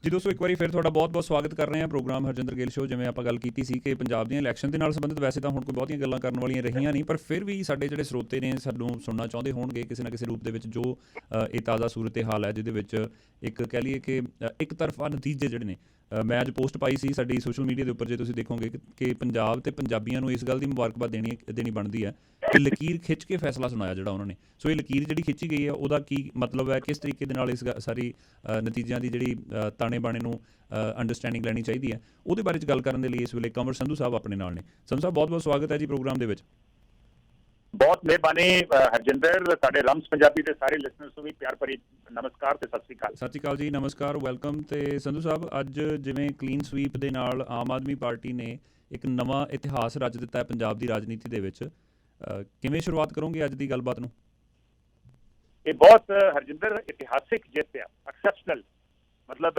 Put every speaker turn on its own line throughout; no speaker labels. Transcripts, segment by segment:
ਜੀ ਦੋਸਤੋ, ਇੱਕ ਵਾਰੀ ਫਿਰ ਤੁਹਾਡਾ ਬਹੁਤ-ਬਹੁਤ ਸਵਾਗਤ ਕਰ ਰਹੇ ਹਾਂ ਪ੍ਰੋਗਰਾਮ ਹਰਜਿੰਦਰ ਗਿੱਲ ਸ਼ੋ। ਜਿਵੇਂ ਆਪਾਂ ਗੱਲ ਕੀਤੀ ਸੀ ਕਿ ਪੰਜਾਬ ਦੀਆਂ ਇਲੈਕਸ਼ਨ ਦੇ ਨਾਲ ਸੰਬੰਧਿਤ ਵੈਸੇ ਤਾਂ ਹੁਣ ਕੋਈ ਬਹੁਤੀਆਂ ਗੱਲਾਂ ਕਰਨ ਵਾਲੀਆਂ ਰਹੀਆਂ ਨਹੀਂ, ਪਰ ਫਿਰ ਵੀ ਸਾਡੇ ਜਿਹੜੇ ਸਰੋਤੇ ਨੇ ਸਾਨੂੰ ਸੁਣਨਾ ਚਾਹੁੰਦੇ ਹੋਣਗੇ ਕਿਸੇ ਨਾ ਕਿਸੇ ਰੂਪ ਦੇ ਵਿੱਚ, ਜੋ ਇਹ ਤਾਜ਼ਾ ਸੂਰਤ ਹਾਲ ਹੈ ਜਿਹਦੇ ਵਿੱਚ ਇੱਕ ਕਹਿ ਲਈਏ ਕਿ ਇੱਕ ਤਰਫਾ ਨਤੀਜੇ ਜਿਹੜੇ ਨੇ। ਮੈਂ ਅੱਜ ਪੋਸਟ ਪਾਈ ਸੀ ਸਾਡੀ ਸੋਸ਼ਲ ਮੀਡੀਆ ਦੇ ਉੱਪਰ, ਜੇ ਤੁਸੀਂ ਦੇਖੋਗੇ ਕਿ ਪੰਜਾਬ ਤੇ ਪੰਜਾਬੀਆਂ ਨੂੰ ਇਸ ਗੱਲ ਦੀ ਮੁਬਾਰਕਬਾਦ ਦੇਣੀ ਬਣਦੀ ਹੈ ਕਿ ਲਕੀਰ ਖਿੱਚ ਕੇ ਫੈਸਲਾ ਸੁਣਾਇਆ ਜਿਹੜਾ ਉਹਨਾਂ ਨੇ। ਸੋ ਇਹ ਲਕੀਰ ਜਿਹੜੀ ਖਿੱਚੀ ਗਈ ਹੈ ਉਹਦਾ ਕੀ ਮਤਲਬ ਹੈ, ਕਿਸ ਤਰੀਕੇ ਦੇ ਨਾਲ ਇਸ ਸਾਰੀ ਨਤੀਜਿਆਂ ਦੀ ਜਿਹੜੀ ਤਾਣੇ ਬਾਣੇ ਨੂੰ ਅੰਡਰਸਟੈਂਡਿੰਗ ਲੈਣੀ ਚਾਹੀਦੀ ਹੈ, ਉਹਦੇ ਬਾਰੇ 'ਚ ਗੱਲ ਕਰਨ ਦੇ ਲਈ ਇਸ ਵੇਲੇ ਕੰਵਰ ਸੰਧੂ ਸਾਹਿਬ ਆਪਣੇ ਨਾਲ ਨੇ। ਸੰਧੂ ਸਾਹਿਬ, ਬਹੁਤ ਬਹੁਤ ਸਵਾਗਤ ਹੈ ਜੀ ਪ੍ਰੋਗਰਾਮ ਦੇ ਵਿੱਚ।
ਬਹੁਤ ਮਿਹਰਬਾਨੀ ਹਰਜਿੰਦਰ, ਤੁਹਾਡੇ ਰਮਸ ਪੰਜਾਬੀ ਦੇ ਸਾਰੇ ਲਿਸਨਰਸ ਨੂੰ ਵੀ ਪਿਆਰ ਭਰੀ ਨਮਸਕਾਰ ਤੇ ਸਤਿ ਸ਼੍ਰੀ ਅਕਾਲ।
ਸਤਿ ਸ਼੍ਰੀ ਅਕਾਲ ਜੀ, ਨਮਸਕਾਰ, ਵੈਲਕਮ। ਤੇ ਸੰਧੂ ਸਾਹਿਬ, ਅੱਜ ਜਿਵੇਂ ਕਲੀਨ ਸਵੀਪ ਦੇ ਨਾਲ ਆਮ ਆਦਮੀ ਪਾਰਟੀ ਨੇ ਇੱਕ ਨਵਾਂ ਇਤਿਹਾਸ ਰਚ ਦਿੱਤਾ ਹੈ ਪੰਜਾਬ ਦੀ ਰਾਜਨੀਤੀ ਦੇ ਵਿੱਚ, ਕਿਵੇਂ ਸ਼ੁਰੂਆਤ ਕਰੋਗੇ ਅੱਜ ਦੀ ਗੱਲਬਾਤ ਨੂੰ?
ਇਹ ਬਹੁਤ ਹਰਜਿੰਦਰ ਇਤਿਹਾਸਿਕ ਜਿੱਤ ਆ, ਐਕਸੈਪਸ਼ਨਲ, ਮਤਲਬ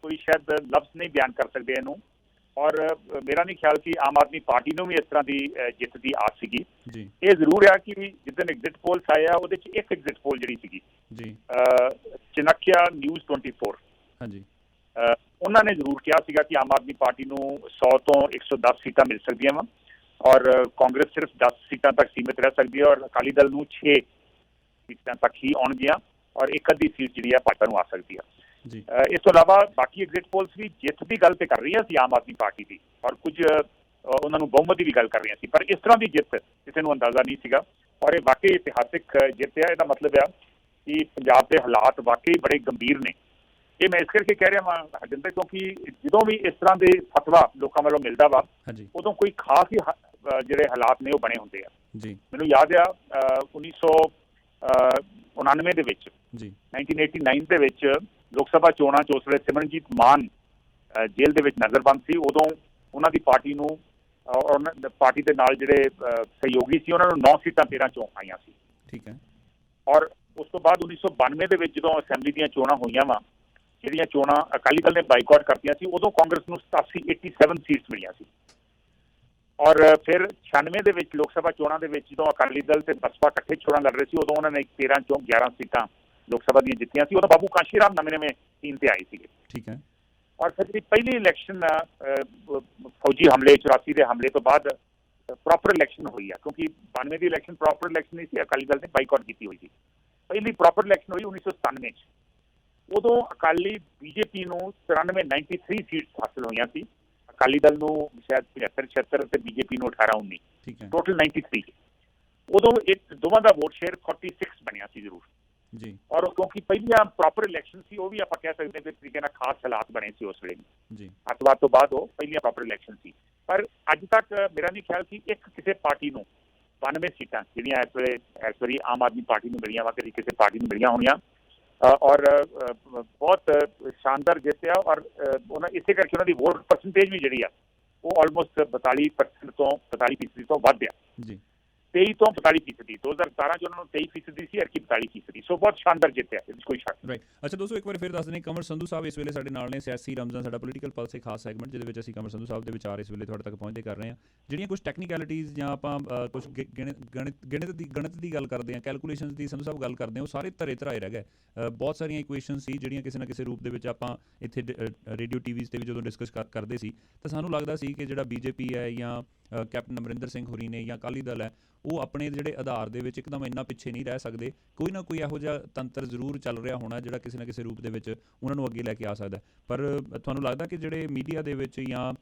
ਕੋਈ ਸ਼ਾਇਦ ਲਫ਼ਜ਼ ਨਹੀਂ ਬਿਆਨ ਕਰ ਸਕਦੇ ਇਹਨੂੰ। ਔਰ ਮੇਰਾ ਨਹੀਂ ਖਿਆਲ ਕਿ ਆਮ ਆਦਮੀ ਪਾਰਟੀ ਨੂੰ ਵੀ ਇਸ ਤਰ੍ਹਾਂ ਦੀ ਜਿੱਤ ਦੀ ਆਸ ਸੀਗੀ। ਇਹ ਜ਼ਰੂਰ ਆ ਕਿ ਜਿੱਦਣ ਐਗਜ਼ਿਟ ਪੋਲਸ ਆਇਆ ਉਹਦੇ 'ਚ ਇੱਕ ਐਗਜ਼ਿਟ ਪੋਲ ਜਿਹੜੀ ਸੀਗੀ ਚਨੱਕਿਆ ਨਿਊਜ਼ 24,
ਹਾਂਜੀ,
ਉਹਨਾਂ ਨੇ ਜ਼ਰੂਰ ਕਿਹਾ ਸੀਗਾ ਕਿ ਆਮ ਆਦਮੀ ਪਾਰਟੀ ਨੂੰ 100 ਤੋਂ 110 ਸੀਟਾਂ ਮਿਲ ਸਕਦੀਆਂ ਵਾ ਔਰ ਕਾਂਗਰਸ ਸਿਰਫ 10 ਸੀਟਾਂ ਤੱਕ ਸੀਮਿਤ ਰਹਿ ਸਕਦੀ ਹੈ ਔਰ ਅਕਾਲੀ ਦਲ ਨੂੰ 6 ਸੀਟਾਂ ਤੱਕ ਹੀ ਆਉਣਗੀਆਂ ਔਰ ਇੱਕ ਅੱਧੀ ਸੀਟ ਜਿਹੜੀ ਆ ਭਾਜਪਾ ਨੂੰ ਆ ਸਕਦੀ ਆ। ਇਸ ਤੋਂ ਇਲਾਵਾ ਬਾਕੀ ਐਗਜ਼ਿਟ ਪੋਲਸ ਵੀ ਜਿੱਤ ਦੀ ਗੱਲ ਤੇ ਕਰ ਰਹੀਆਂ ਸੀ ਆਮ ਆਦਮੀ ਪਾਰਟੀ ਦੀ, ਔਰ ਕੁਝ ਉਹਨਾਂ ਨੂੰ ਬਹੁਮਤ ਦੀ ਵੀ ਗੱਲ ਕਰ ਰਹੀਆਂ ਸੀ, ਪਰ ਇਸ ਤਰ੍ਹਾਂ ਦੀ ਜਿੱਤ ਕਿਸੇ ਨੂੰ ਅੰਦਾਜ਼ਾ ਨਹੀਂ ਸੀਗਾ ਔਰ ਇਹ ਵਾਕਈ ਇਤਿਹਾਸਿਕ ਜਿੱਤ ਆ। ਇਹਦਾ ਮਤਲਬ ਆ ਕਿ ਪੰਜਾਬ ਦੇ ਹਾਲਾਤ ਵਾਕਈ ਬੜੇ ਗੰਭੀਰ ਨੇ। ਇਹ ਮੈਂ ਇਸ ਕਰਕੇ ਕਹਿ ਰਿਹਾ ਵਾਂ ਹਰਜਿੰਦਰ, ਕਿਉਂਕਿ ਜਦੋਂ ਵੀ ਇਸ ਤਰ੍ਹਾਂ ਦੇ ਫਤਵਾ ਲੋਕਾਂ ਵੱਲੋਂ ਮਿਲਦਾ ਵਾ ਉਦੋਂ ਕੋਈ ਖਾਸ ਹੀ ਜਿਹੜੇ ਹਾਲਾਤ ਨੇ ਉਹ ਬਣੇ ਹੁੰਦੇ ਆ। ਮੈਨੂੰ ਯਾਦ ਆ 1999 ਦੇ ਵਿੱਚ 1989 ਦੇ ਵਿੱਚ ਲੋਕ ਸਭਾ ਚੋਣਾਂ 'ਚ ਉਸ ਵੇਲੇ ਸਿਮਰਨਜੀਤ ਮਾਨ ਜੇਲ੍ਹ ਦੇ ਵਿੱਚ ਨਜ਼ਰਬੰਦ ਸੀ। ਉਦੋਂ ਉਹਨਾਂ ਦੀ ਪਾਰਟੀ ਨੂੰ ਪਾਰਟੀ ਦੇ ਨਾਲ ਜਿਹੜੇ ਸਹਿਯੋਗੀ ਸੀ ਉਹਨਾਂ ਨੂੰ 9 ਸੀਟਾਂ 13 ਚੋਂ ਆਈਆਂ ਸੀ।
ਠੀਕ ਹੈ।
ਔਰ ਉਸ ਤੋਂ ਬਾਅਦ 1992 ਦੇ ਵਿੱਚ ਜਦੋਂ ਅਸੈਂਬਲੀ ਦੀਆਂ ਚੋਣਾਂ ਹੋਈਆਂ ਵਾ, ਜਿਹੜੀਆਂ ਚੋਣਾਂ ਅਕਾਲੀ ਦਲ ਨੇ ਬਾਈਕਾਟ ਕਰਤੀਆਂ ਸੀ, ਉਦੋਂ ਕਾਂਗਰਸ ਨੂੰ 87 ਸੀਟਸ ਮਿਲੀਆਂ ਸੀ। ਔਰ ਫਿਰ 96 ਦੇ ਵਿੱਚ ਲੋਕ ਸਭਾ ਚੋਣਾਂ ਦੇ ਵਿੱਚ ਜਦੋਂ ਅਕਾਲੀ ਦਲ ਤੇ ਬਸਪਾ ਇਕੱਠੇ ਚੋਣਾਂ ਲੜ ਰਹੇ ਸੀ, ਉਦੋਂ ਉਹਨਾਂ ਨੇ 13 ਚੋਂ 11 ਸੀਟਾਂ ਲੋਕ ਸਭਾ ਦੀਆਂ ਜਿੱਤੀਆਂ ਸੀ। ਉਦੋਂ ਬਾਬੂ ਕਾਂਸ਼ੀ ਰਾਮ ਨਵੇਂ ਟੀਮ ਤੇ ਆਏ ਸੀਗੇ।
ਠੀਕ ਹੈ।
ਔਰ ਫਿਰ ਜਿਹੜੀ ਪਹਿਲੀ ਇਲੈਕਸ਼ਨ ਫੌਜੀ ਹਮਲੇ 84 ਦੇ ਹਮਲੇ ਤੋਂ ਬਾਅਦ ਪ੍ਰੋਪਰ ਇਲੈਕਸ਼ਨ ਹੋਈ ਆ, ਕਿਉਂਕਿ 92 ਦੀ ਇਲੈਕਸ਼ਨ ਪ੍ਰੋਪਰ ਇਲੈਕਸ਼ਨ ਨਹੀਂ ਸੀ, ਅਕਾਲੀ ਦਲ ਨੇ ਬਾਈਕਾਟ ਕੀਤੀ ਹੋਈ ਸੀ। ਪਹਿਲੀ ਪ੍ਰੋਪਰ ਇਲੈਕਸ਼ਨ ਹੋਈ 1997 'ਚ। ਉਦੋਂ ਅਕਾਲੀ ਬੀਜੇਪੀ ਨੂੰ 93 ਸੀਟਸ ਹਾਸਿਲ ਹੋਈਆਂ ਸੀ, ਅਕਾਲੀ ਦਲ ਨੂੰ ਸ਼ਾਇਦ 75-76 ਤੇ ਬੀਜੇਪੀ ਨੂੰ 18-19, ਟੋਟਲ 93। ਉਦੋਂ ਦੋਵਾਂ ਦਾ ਵੋਟ ਸ਼ੇਅਰ 46 ਬਣਿਆ ਸੀ ਜ਼ਰੂਰ ਜੀ। ਔਰ ਕਿਉਂਕਿ ਪਹਿਲੀਆਂ ਪ੍ਰੋਪਰ ਇਲੈਕਸ਼ਨ ਸੀ, ਉਹ ਵੀ ਆਪਾਂ ਕਹਿ ਸਕਦੇ ਹਾਂ ਤਰੀਕੇ ਨਾਲ ਖਾਸ ਹਾਲਾਤ ਬਣੇ ਸੀ ਉਸ ਵੇਲੇ ਜੀ। ਅੱਤਵਾਦ ਤੋਂ ਬਾਅਦ ਉਹ ਪਹਿਲੀਆਂ ਪ੍ਰੋਪਰ ਇਲੈਕਸ਼ਨ ਸੀ। ਪਰ ਅੱਜ ਤੱਕ ਮੇਰਾ ਨਹੀਂ ਖਿਆਲ ਕਿ ਇੱਕ ਕਿਸੇ ਪਾਰਟੀ ਨੂੰ 92 ਸੀਟਾਂ ਜਿਹੜੀਆਂ ਇਸ ਵਾਰੀ ਆਮ ਆਦਮੀ ਪਾਰਟੀ ਨੂੰ ਮਿਲੀਆਂ ਵਾ, ਕਦੀ ਕਿਸੇ ਪਾਰਟੀ ਨੂੰ ਮਿਲੀਆਂ ਹੋਣੀਆਂ। ਔਰ ਬਹੁਤ ਸ਼ਾਨਦਾਰ ਜਿੱਤ ਆ। ਔਰ ਉਹਨਾਂ ਇਸੇ ਕਰਕੇ ਉਹਨਾਂ ਦੀ ਵੋਟ ਪਰਸੈਂਟੇਜ ਵੀ ਜਿਹੜੀ ਆ ਉਹ ਆਲਮੋਸਟ 42% ਤੋਂ 45% ਤੋਂ ਵੱਧ ਆ ਜੀ। 23 ਤੋਂ 45%। 2017 'ਚ ਉਹਨਾਂ ਨੂੰ 23% ਸੀ, ਅਰਕੀ 42%। ਸੋ ਬਹੁਤ ਸ਼ਾਨਦਾਰ ਜਿੱਤਿਆ, ਇਹਦੇ 'ਚ ਕੋਈ ਸ਼ੱਕ ਨਹੀਂ।
ਅੱਛਾ ਦੋਸਤੋ, ਇੱਕ ਵਾਰ ਫਿਰ ਦੱਸ ਦਿੰਦੇ, ਕੰਵਰ ਸੰਧੂ ਸਾਹਿਬ ਇਸ ਵੇਲੇ ਸਾਡੇ ਨਾਲ ਨੇ। ਸਿਆਸੀ ਰਮਜ਼ਾਨ ਸਾਡਾ ਪੋਲੀਟੀਕਲ ਪਲਸ ਇੱਕ ਖਾਸ ਸੈਗਮੈਂਟ, ਜਿਹਦੇ ਵਿੱਚ ਅਸੀਂ ਕੰਵਰ ਸੰਧੂ ਸਾਹਿਬ ਦੇ ਵਿਚਾਰ ਇਸ ਵੇਲੇ ਤੁਹਾਡੇ ਤੱਕ ਪਹੁੰਚਦੇ ਕਰ ਰਹੇ ਹਾਂ। ਜਿਹੜੀਆਂ ਕੁਝ ਟੈਕਨੀਕੈਲਿਟੀਜ਼ ਜਾਂ ਆਪਾਂ ਕੁਝ ਗਣਿਤ ਦੀ ਗੱਲ ਕਰਦੇ ਹਾਂ, ਕੈਲਕੂਲੇਸ਼ਨ ਦੀ ਸੰਧੂ ਸਾਹਿਬ ਗੱਲ ਕਰਦੇ ਹਾਂ, ਉਹ ਸਾਰੇ ਧਰੇ ਰਹਿ ਗਏ। ਬਹੁਤ ਸਾਰੀਆਂ ਇਕੁਏਸ਼ਨ ਸੀ ਜਿਹੜੀਆਂ ਕਿਸੇ ਨਾ ਕਿਸੇ ਰੂਪ ਦੇ ਵਿੱਚ ਆਪਾਂ ਇੱਥੇ ਰੇਡੀਓ ਟੀਵੀਜ਼ 'ਤੇ ਵੀ ਜਦੋਂ ਡਿਸਕਸ ਕਰਦੇ ਸੀ ਤਾਂ ਸਾਨੂੰ ਲੱਗਦਾ ਸੀ ਕਿ ਜਿਹੜਾ ਬੀਜੇਪੀ ਹੈ ਜਾਂ ਕੈਪਟਨ ਅਮਰਿੰਦਰ ਸਿੰਘ ਹੋਰੀ ਨੇ ਜਾਂ ਅਕਾਲੀ ਦਲ ਹੈ, ਉਹ ਆਪਣੇ ਜਿਹੜੇ ਆਧਾਰ ਦੇ ਵਿੱਚ ਇੱਕਦਮ ਇੰਨਾ ਪਿੱਛੇ ਨਹੀਂ ਰਹਿ ਸਕਦੇ। ਕੋਈ ਨਾ ਕੋਈ ਇਹੋ ਜਿਹਾ ਤੰਤਰ ਜ਼ਰੂਰ ਚੱਲ ਰਿਹਾ ਹੋਣਾ ਜਿਹੜਾ ਕਿਸੇ ਨਾ ਕਿਸੇ ਰੂਪ ਦੇ ਵਿੱਚ ਉਹਨਾਂ ਨੂੰ ਅੱਗੇ ਲੈ ਕੇ ਆ ਸਕਦਾ। ਪਰ ਤੁਹਾਨੂੰ ਲੱਗਦਾ ਕਿ ਜਿਹੜੇ ਮੀਡੀਆ ਦੇ ਵਿੱਚ ਜਾਂ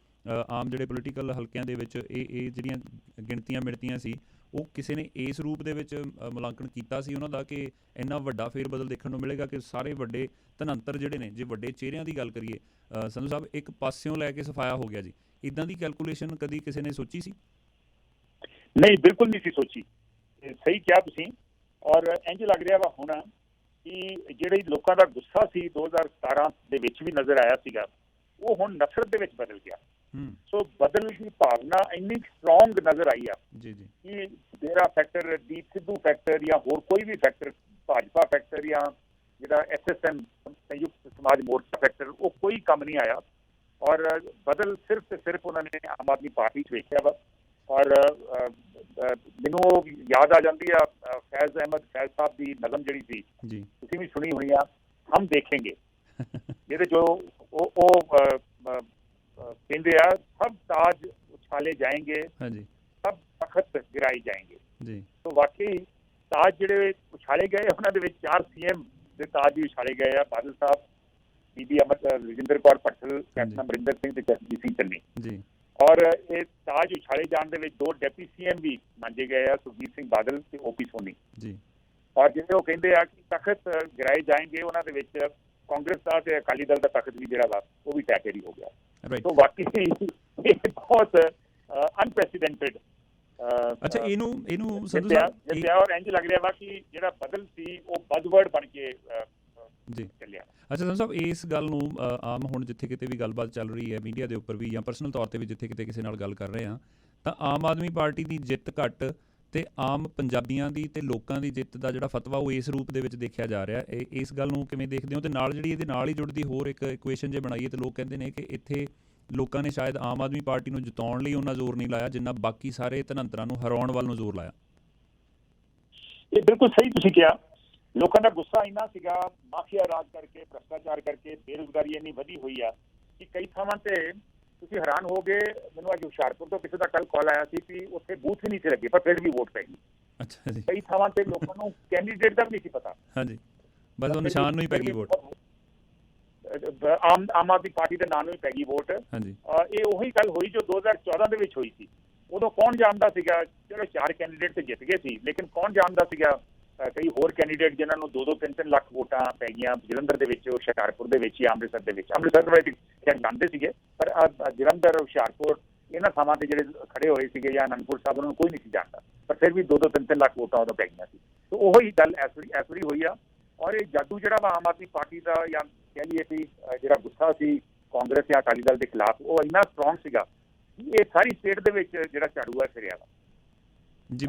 ਆਮ ਜਿਹੜੇ ਪੋਲੀਟੀਕਲ ਹਲਕਿਆਂ ਦੇ ਵਿੱਚ ਇਹ ਜਿਹੜੀਆਂ ਗਿਣਤੀਆਂ ਮਿਣਤੀਆਂ ਸੀ, ਉਹ ਕਿਸੇ ਨੇ ਇਸ ਰੂਪ ਦੇ ਵਿੱਚ ਮੁਲਾਂਕਣ ਕੀਤਾ ਸੀ ਉਹਨਾਂ ਦਾ ਕਿ ਇੰਨਾ ਵੱਡਾ ਫੇਰ ਬਦਲ ਦੇਖਣ ਨੂੰ ਮਿਲੇਗਾ ਕਿ ਸਾਰੇ ਵੱਡੇ ਧਨੰਤਰ ਜਿਹੜੇ ਨੇ, ਜੇ ਵੱਡੇ ਚਿਹਰਿਆਂ ਦੀ ਗੱਲ ਕਰੀਏ ਸੰਧੂ ਸਾਹਿਬ, ਇੱਕ ਪਾਸਿਓਂ ਲੈ ਕੇ ਸਫਾਇਆ ਹੋ ਗਿਆ ਜੀ? ਇੱਦਾਂ ਦੀ ਕੈਲਕੂਲੇਸ਼ਨ ਕਦੀ ਕਿਸੇ ਨੇ ਸੋਚੀ ਸੀ?
ਨਹੀਂ, ਬਿਲਕੁਲ ਨਹੀਂ ਸੀ ਸੋਚੀ। ਸਹੀ ਕਿਹਾ ਤੁਸੀਂ। ਔਰ ਇੰਝ ਲੱਗ ਰਿਹਾ ਵਾ ਹੁਣ ਕਿ ਜਿਹੜੇ ਲੋਕਾਂ ਦਾ ਗੁੱਸਾ ਸੀ 2017 ਦੇ ਵਿੱਚ ਵੀ ਨਜ਼ਰ ਆਇਆ ਸੀਗਾ, ਉਹ ਹੁਣ ਨਫ਼ਰਤ ਦੇ ਵਿੱਚ ਬਦਲ ਗਿਆ। ਸੋ ਬਦਲ ਦੀ ਭਾਵਨਾ ਇੰਨੀ ਸਟਰੋਂਗ ਨਜ਼ਰ ਆਈ ਆ ਕਿ ਮੇਰਾ ਫੈਕਟਰ, ਦੀਪ ਸਿੱਧੂ ਫੈਕਟਰ ਜਾਂ ਹੋਰ ਕੋਈ ਵੀ ਫੈਕਟਰ, ਭਾਜਪਾ ਫੈਕਟਰ ਜਾਂ ਜਿਹੜਾ SSM ਸੰਯੁਕਤ ਸਮਾਜ ਮੋਰਚਾ ਫੈਕਟਰ, ਉਹ ਕੋਈ ਕੰਮ ਨਹੀਂ ਆਇਆ। ਔਰ ਬਦਲ ਸਿਰਫ ਤੇ ਸਿਰਫ ਉਹਨਾਂ ਨੇ ਆਮ ਆਦਮੀ ਪਾਰਟੀ 'ਚ ਵੇਖਿਆ ਵਾ। ਔਰ ਮੈਨੂੰ ਉਹ ਯਾਦ ਆ ਜਾਂਦੀ ਆ ਫੈਜ਼ ਅਹਿਮਦ ਸਾਹਿਬ ਦੀ ਨਜ਼ਮ ਜਿਹੜੀ ਸੀ, ਤੁਸੀਂ ਵੀ ਸੁਣੀ ਹੋਣੀ ਆ, ਹਮ ਦੇਖेंगे, ਜਿਹਦੇ 'ਚ ਉਹ ਕਹਿੰਦੇ ਆ ਸਭ ਤਾਜ ਉਛਾਲੇ ਜਾएंगे, ਸਭ ਤਖਤ ਗਿਰਾਏ ਜਾएंगे
ਜੀ।
तो वाकई ताज ਜਿਹੜੇ ਉਛਾਲੇ ਗਏ ਉਹਨਾਂ ਦੇ ਵਿੱਚ 4 CM ਦੇ ਤਾਜ ਵੀ ਉਛਾਲੇ ਗਏ ਆ, ਬਾਦਲ ਸਾਹਿਬ, ਬੀਬੀ ਰਜਿੰਦਰ ਕੌਰ ਭੱਠਲ, ਕੈਪਟਨ ਅਮਰਿੰਦਰ ਸਿੰਘ ਤੇ ਜਸਜੀਤ ਸਿੰਘ ਚੰਨੀ
ਜੀ।
ਔਰ ਇਹ ਤਾਜ ਉਛਾਲੇ ਜਾਣ ਦੇ ਵਿੱਚ 2 ਡਿਪਟੀ CM ਵੀ ਮੰਨੇ ਗਏ ਆ, ਸੁਖਬੀਰ ਸਿੰਘ ਬਾਦਲ ਤੇ OP ਸੋਨੀ ਜੀ। ਔਰ ਜਿਹੜੇ ਉਹ ਕਹਿੰਦੇ ਆ ਕਿ ਤਖਤ ਗਿਰਾਏ ਜਾएंगे, ਉਹਨਾਂ ਦੇ ਵਿੱਚ ਕਾਂਗਰਸ ਦਾ ਤੇ ਅਕਾਲੀ ਦਲ ਦਾ ਤਖਤ ਵੀ ਜਿਹੜਾ ਵਾ ਉਹ ਵੀ ਟੈਕੇਰੀ ਹੋ ਗਿਆ। तो वाकई ਇਹ ਬਹੁਤ ਅਨਪ੍ਰੈਸੀਡੈਂਟਡ।
ਅੱਛਾ, ਇਹਨੂੰ ਸੰਧੂ
ਸਾਹਿਬ ਔਰ ਇੰਜ ਲੱਗ ਰਿਹਾ ਵਾ ਕਿ ਜਿਹੜਾ ਬਦਲ ਸੀ ਉਹ ਬਜ਼ਵਰਡ ਬਣ ਕੇ
ਜੀ
ਚੱਲਿਆ।
ਅੱਛਾ ਸੰਧੂ ਸਾਹਿਬ, ਇਸ ਗੱਲ ਨੂੰ ਆਮ ਹੁਣ ਜਿੱਥੇ ਕਿਤੇ ਵੀ ਗੱਲਬਾਤ ਚੱਲ ਰਹੀ ਹੈ ਮੀਡੀਆ ਦੇ ਉੱਪਰ ਵੀ ਜਾਂ ਪਰਸਨਲ ਤੌਰ 'ਤੇ ਵੀ ਜਿੱਥੇ ਕਿਤੇ ਕਿਸੇ ਨਾਲ ਗੱਲ ਕਰ ਰਹੇ ਹਾਂ, ਤਾਂ ਆਮ ਆਦਮੀ ਪਾਰਟੀ ਦੀ ਜਿੱਤ ਘੱਟ ਤੇ ਆਮ ਪੰਜਾਬੀਆਂ ਦੀ ਤੇ ਲੋਕਾਂ ਦੀ ਜਿੱਤ ਦਾ ਜਿਹੜਾ ਫਤਵਾ ਉਹ ਇਸ ਰੂਪ ਦੇ ਵਿੱਚ ਦੇਖਿਆ ਜਾ ਰਿਹਾ। ਇਸ ਗੱਲ ਨੂੰ ਕਿਵੇਂ ਦੇਖਦੇ ਹੋ? ਤੇ ਨਾਲ ਜਿਹੜੀ ਇਹਦੇ ਨਾਲ ਹੀ ਜੁੜਦੀ ਹੋਰ ਇੱਕ ਇਕੁਏਸ਼ਨ ਜੇ ਬਣਾਈਏ ਤੇ ਲੋਕ ਕਹਿੰਦੇ ਨੇ ਕਿ ਇੱਥੇ ਲੋਕਾਂ ਨੇ ਸ਼ਾਇਦ ਆਮ ਆਦਮੀ ਪਾਰਟੀ ਨੂੰ ਜਿਤਾਉਣ ਲਈ ਉਹਨਾਂ ਜ਼ੋਰ ਨਹੀਂ ਲਾਇਆ ਜਿੰਨਾ ਬਾਕੀ ਸਾਰੇ ਧਨੰਤਰਾਂ ਨੂੰ ਹਰਾਉਣ ਵੱਲ ਨੂੰ ਜ਼ੋਰ ਲਾਇਆ।
ਇਹ ਬਿਲਕੁਲ ਸਹੀ ਤੁਸੀਂ ਕਿਹਾ। ਲੋਕਾਂ ਦਾ ਗੁੱਸਾ ਇੰਨਾ ਸੀਗਾ ਮਾਫੀਆ ਰਾਜ ਕਰਕੇ, ਭ੍ਰਿਸ਼ਟਾਚਾਰ ਕਰਕੇ, ਬੇਰੁਜ਼ਗਾਰੀ ਇੰਨੀ ਵਧੀ ਹੋਈ ਆ ਕਿ ਕਈ ਥਾਵਾਂ ਤੇ ਤੁਸੀਂ ਹੈਰਾਨ ਹੋ ਗਏ। ਮੈਨੂੰ ਅੱਜ ਹੁਸ਼ਿਆਰਪੁਰ ਤੋਂ ਕਿਸੇ ਦਾ ਕੱਲ ਕਾਲ ਆਇਆ ਸੀ ਕਿ ਉੱਥੇ ਬੂਥ ਹੀ ਨਹੀਂ ਸੀ ਲੱਗੇ ਪਰ ਫਿਰ ਵੀ ਵੋਟ ਪੈ ਗਈ।
ਅੱਛਾ ਜੀ।
ਕਈ ਥਾਵਾਂ ਤੇ ਲੋਕਾਂ ਨੂੰ ਕੈਂਡੀਡੇਟ ਦਾ ਵੀ ਨਹੀਂ ਸੀ ਪਤਾ।
ਹਾਂਜੀ, ਬਸ ਉਹ ਨਿਸ਼ਾਨ ਨੂੰ ਹੀ ਪੈ ਗਈ ਵੋਟ।
ਆਮ ਆਦਮੀ ਪਾਰਟੀ ਦੇ ਨਾਂ ਨੂੰ ਹੀ ਪੈ ਗਈ ਵੋਟ।
ਹਾਂਜੀ,
ਇਹ ਉਹੀ ਗੱਲ ਹੋਈ ਜੋ 2014 ਦੇ ਵਿੱਚ ਹੋਈ ਸੀ। ਉਦੋਂ ਕੌਣ ਜਾਣਦਾ ਸੀਗਾ? ਚਲੋ 4 ਕੈਂਡੀਡੇਟ ਤੇ ਜਿੱਤ ਗਏ ਸੀ, ਲੇਕਿਨ ਕੌਣ ਜਾਣਦਾ ਸੀਗਾ ਕਈ ਹੋਰ ਕੈਂਡੀਡੇਟ ਜਿਨ੍ਹਾਂ ਨੂੰ 2-2, 3-3 ਲੱਖ ਵੋਟਾਂ ਪੈ ਗਈਆਂ ਜਲੰਧਰ ਦੇ ਵਿੱਚ, ਹੁਸ਼ਿਆਰਪੁਰ ਦੇ ਵਿੱਚ ਜਾਂ ਅੰਮ੍ਰਿਤਸਰ ਦੇ ਵਿੱਚ। ਅੰਮ੍ਰਿਤਸਰ ਦੇ ਵਿੱਚ ਖੈਰ ਜਾਣਦੇ ਸੀਗੇ, ਪਰ ਜਲੰਧਰ, ਹੁਸ਼ਿਆਰਪੁਰ ਇਹਨਾਂ ਥਾਵਾਂ ਤੇ ਜਿਹੜੇ ਖੜੇ ਹੋਏ ਸੀਗੇ ਜਾਂ ਅਨੰਦਪੁਰ ਸਾਹਿਬ, ਉਹਨਾਂ ਨੂੰ ਕੋਈ ਨਹੀਂ ਸੀ ਜਾਣਦਾ, ਪਰ ਫਿਰ ਵੀ 2-2, 3-3 ਲੱਖ ਵੋਟਾਂ ਉਦੋਂ ਪੈ ਗਈਆਂ ਸੀ। ਤਾਂ ਉਹੀ ਗੱਲ ਇਸ ਵਾਰੀ ਹੋਈ ਆ। ਔਰ ਇਹ ਜਾਦੂ ਜਿਹੜਾ ਵਾ ਆਮ ਆਦਮੀ ਪਾਰਟੀ ਦਾ, ਜਾਂ ਕਹਿ ਲਈਏ ਕਿ ਜਿਹੜਾ ਗੁੱਸਾ ਸੀ ਕਾਂਗਰਸ ਜਾਂ ਅਕਾਲੀ ਦਲ ਦੇ ਖਿਲਾਫ, ਉਹ ਇੰਨਾ ਸਟਰੋਂਗ ਸੀਗਾ ਕਿ ਇਹ ਸਾਰੀ ਸਟੇਟ ਦੇ ਵਿੱਚ ਜਿਹੜਾ ਝਾੜੂ ਆ ਫਿਰਿਆ ਵਾ ਜੀ।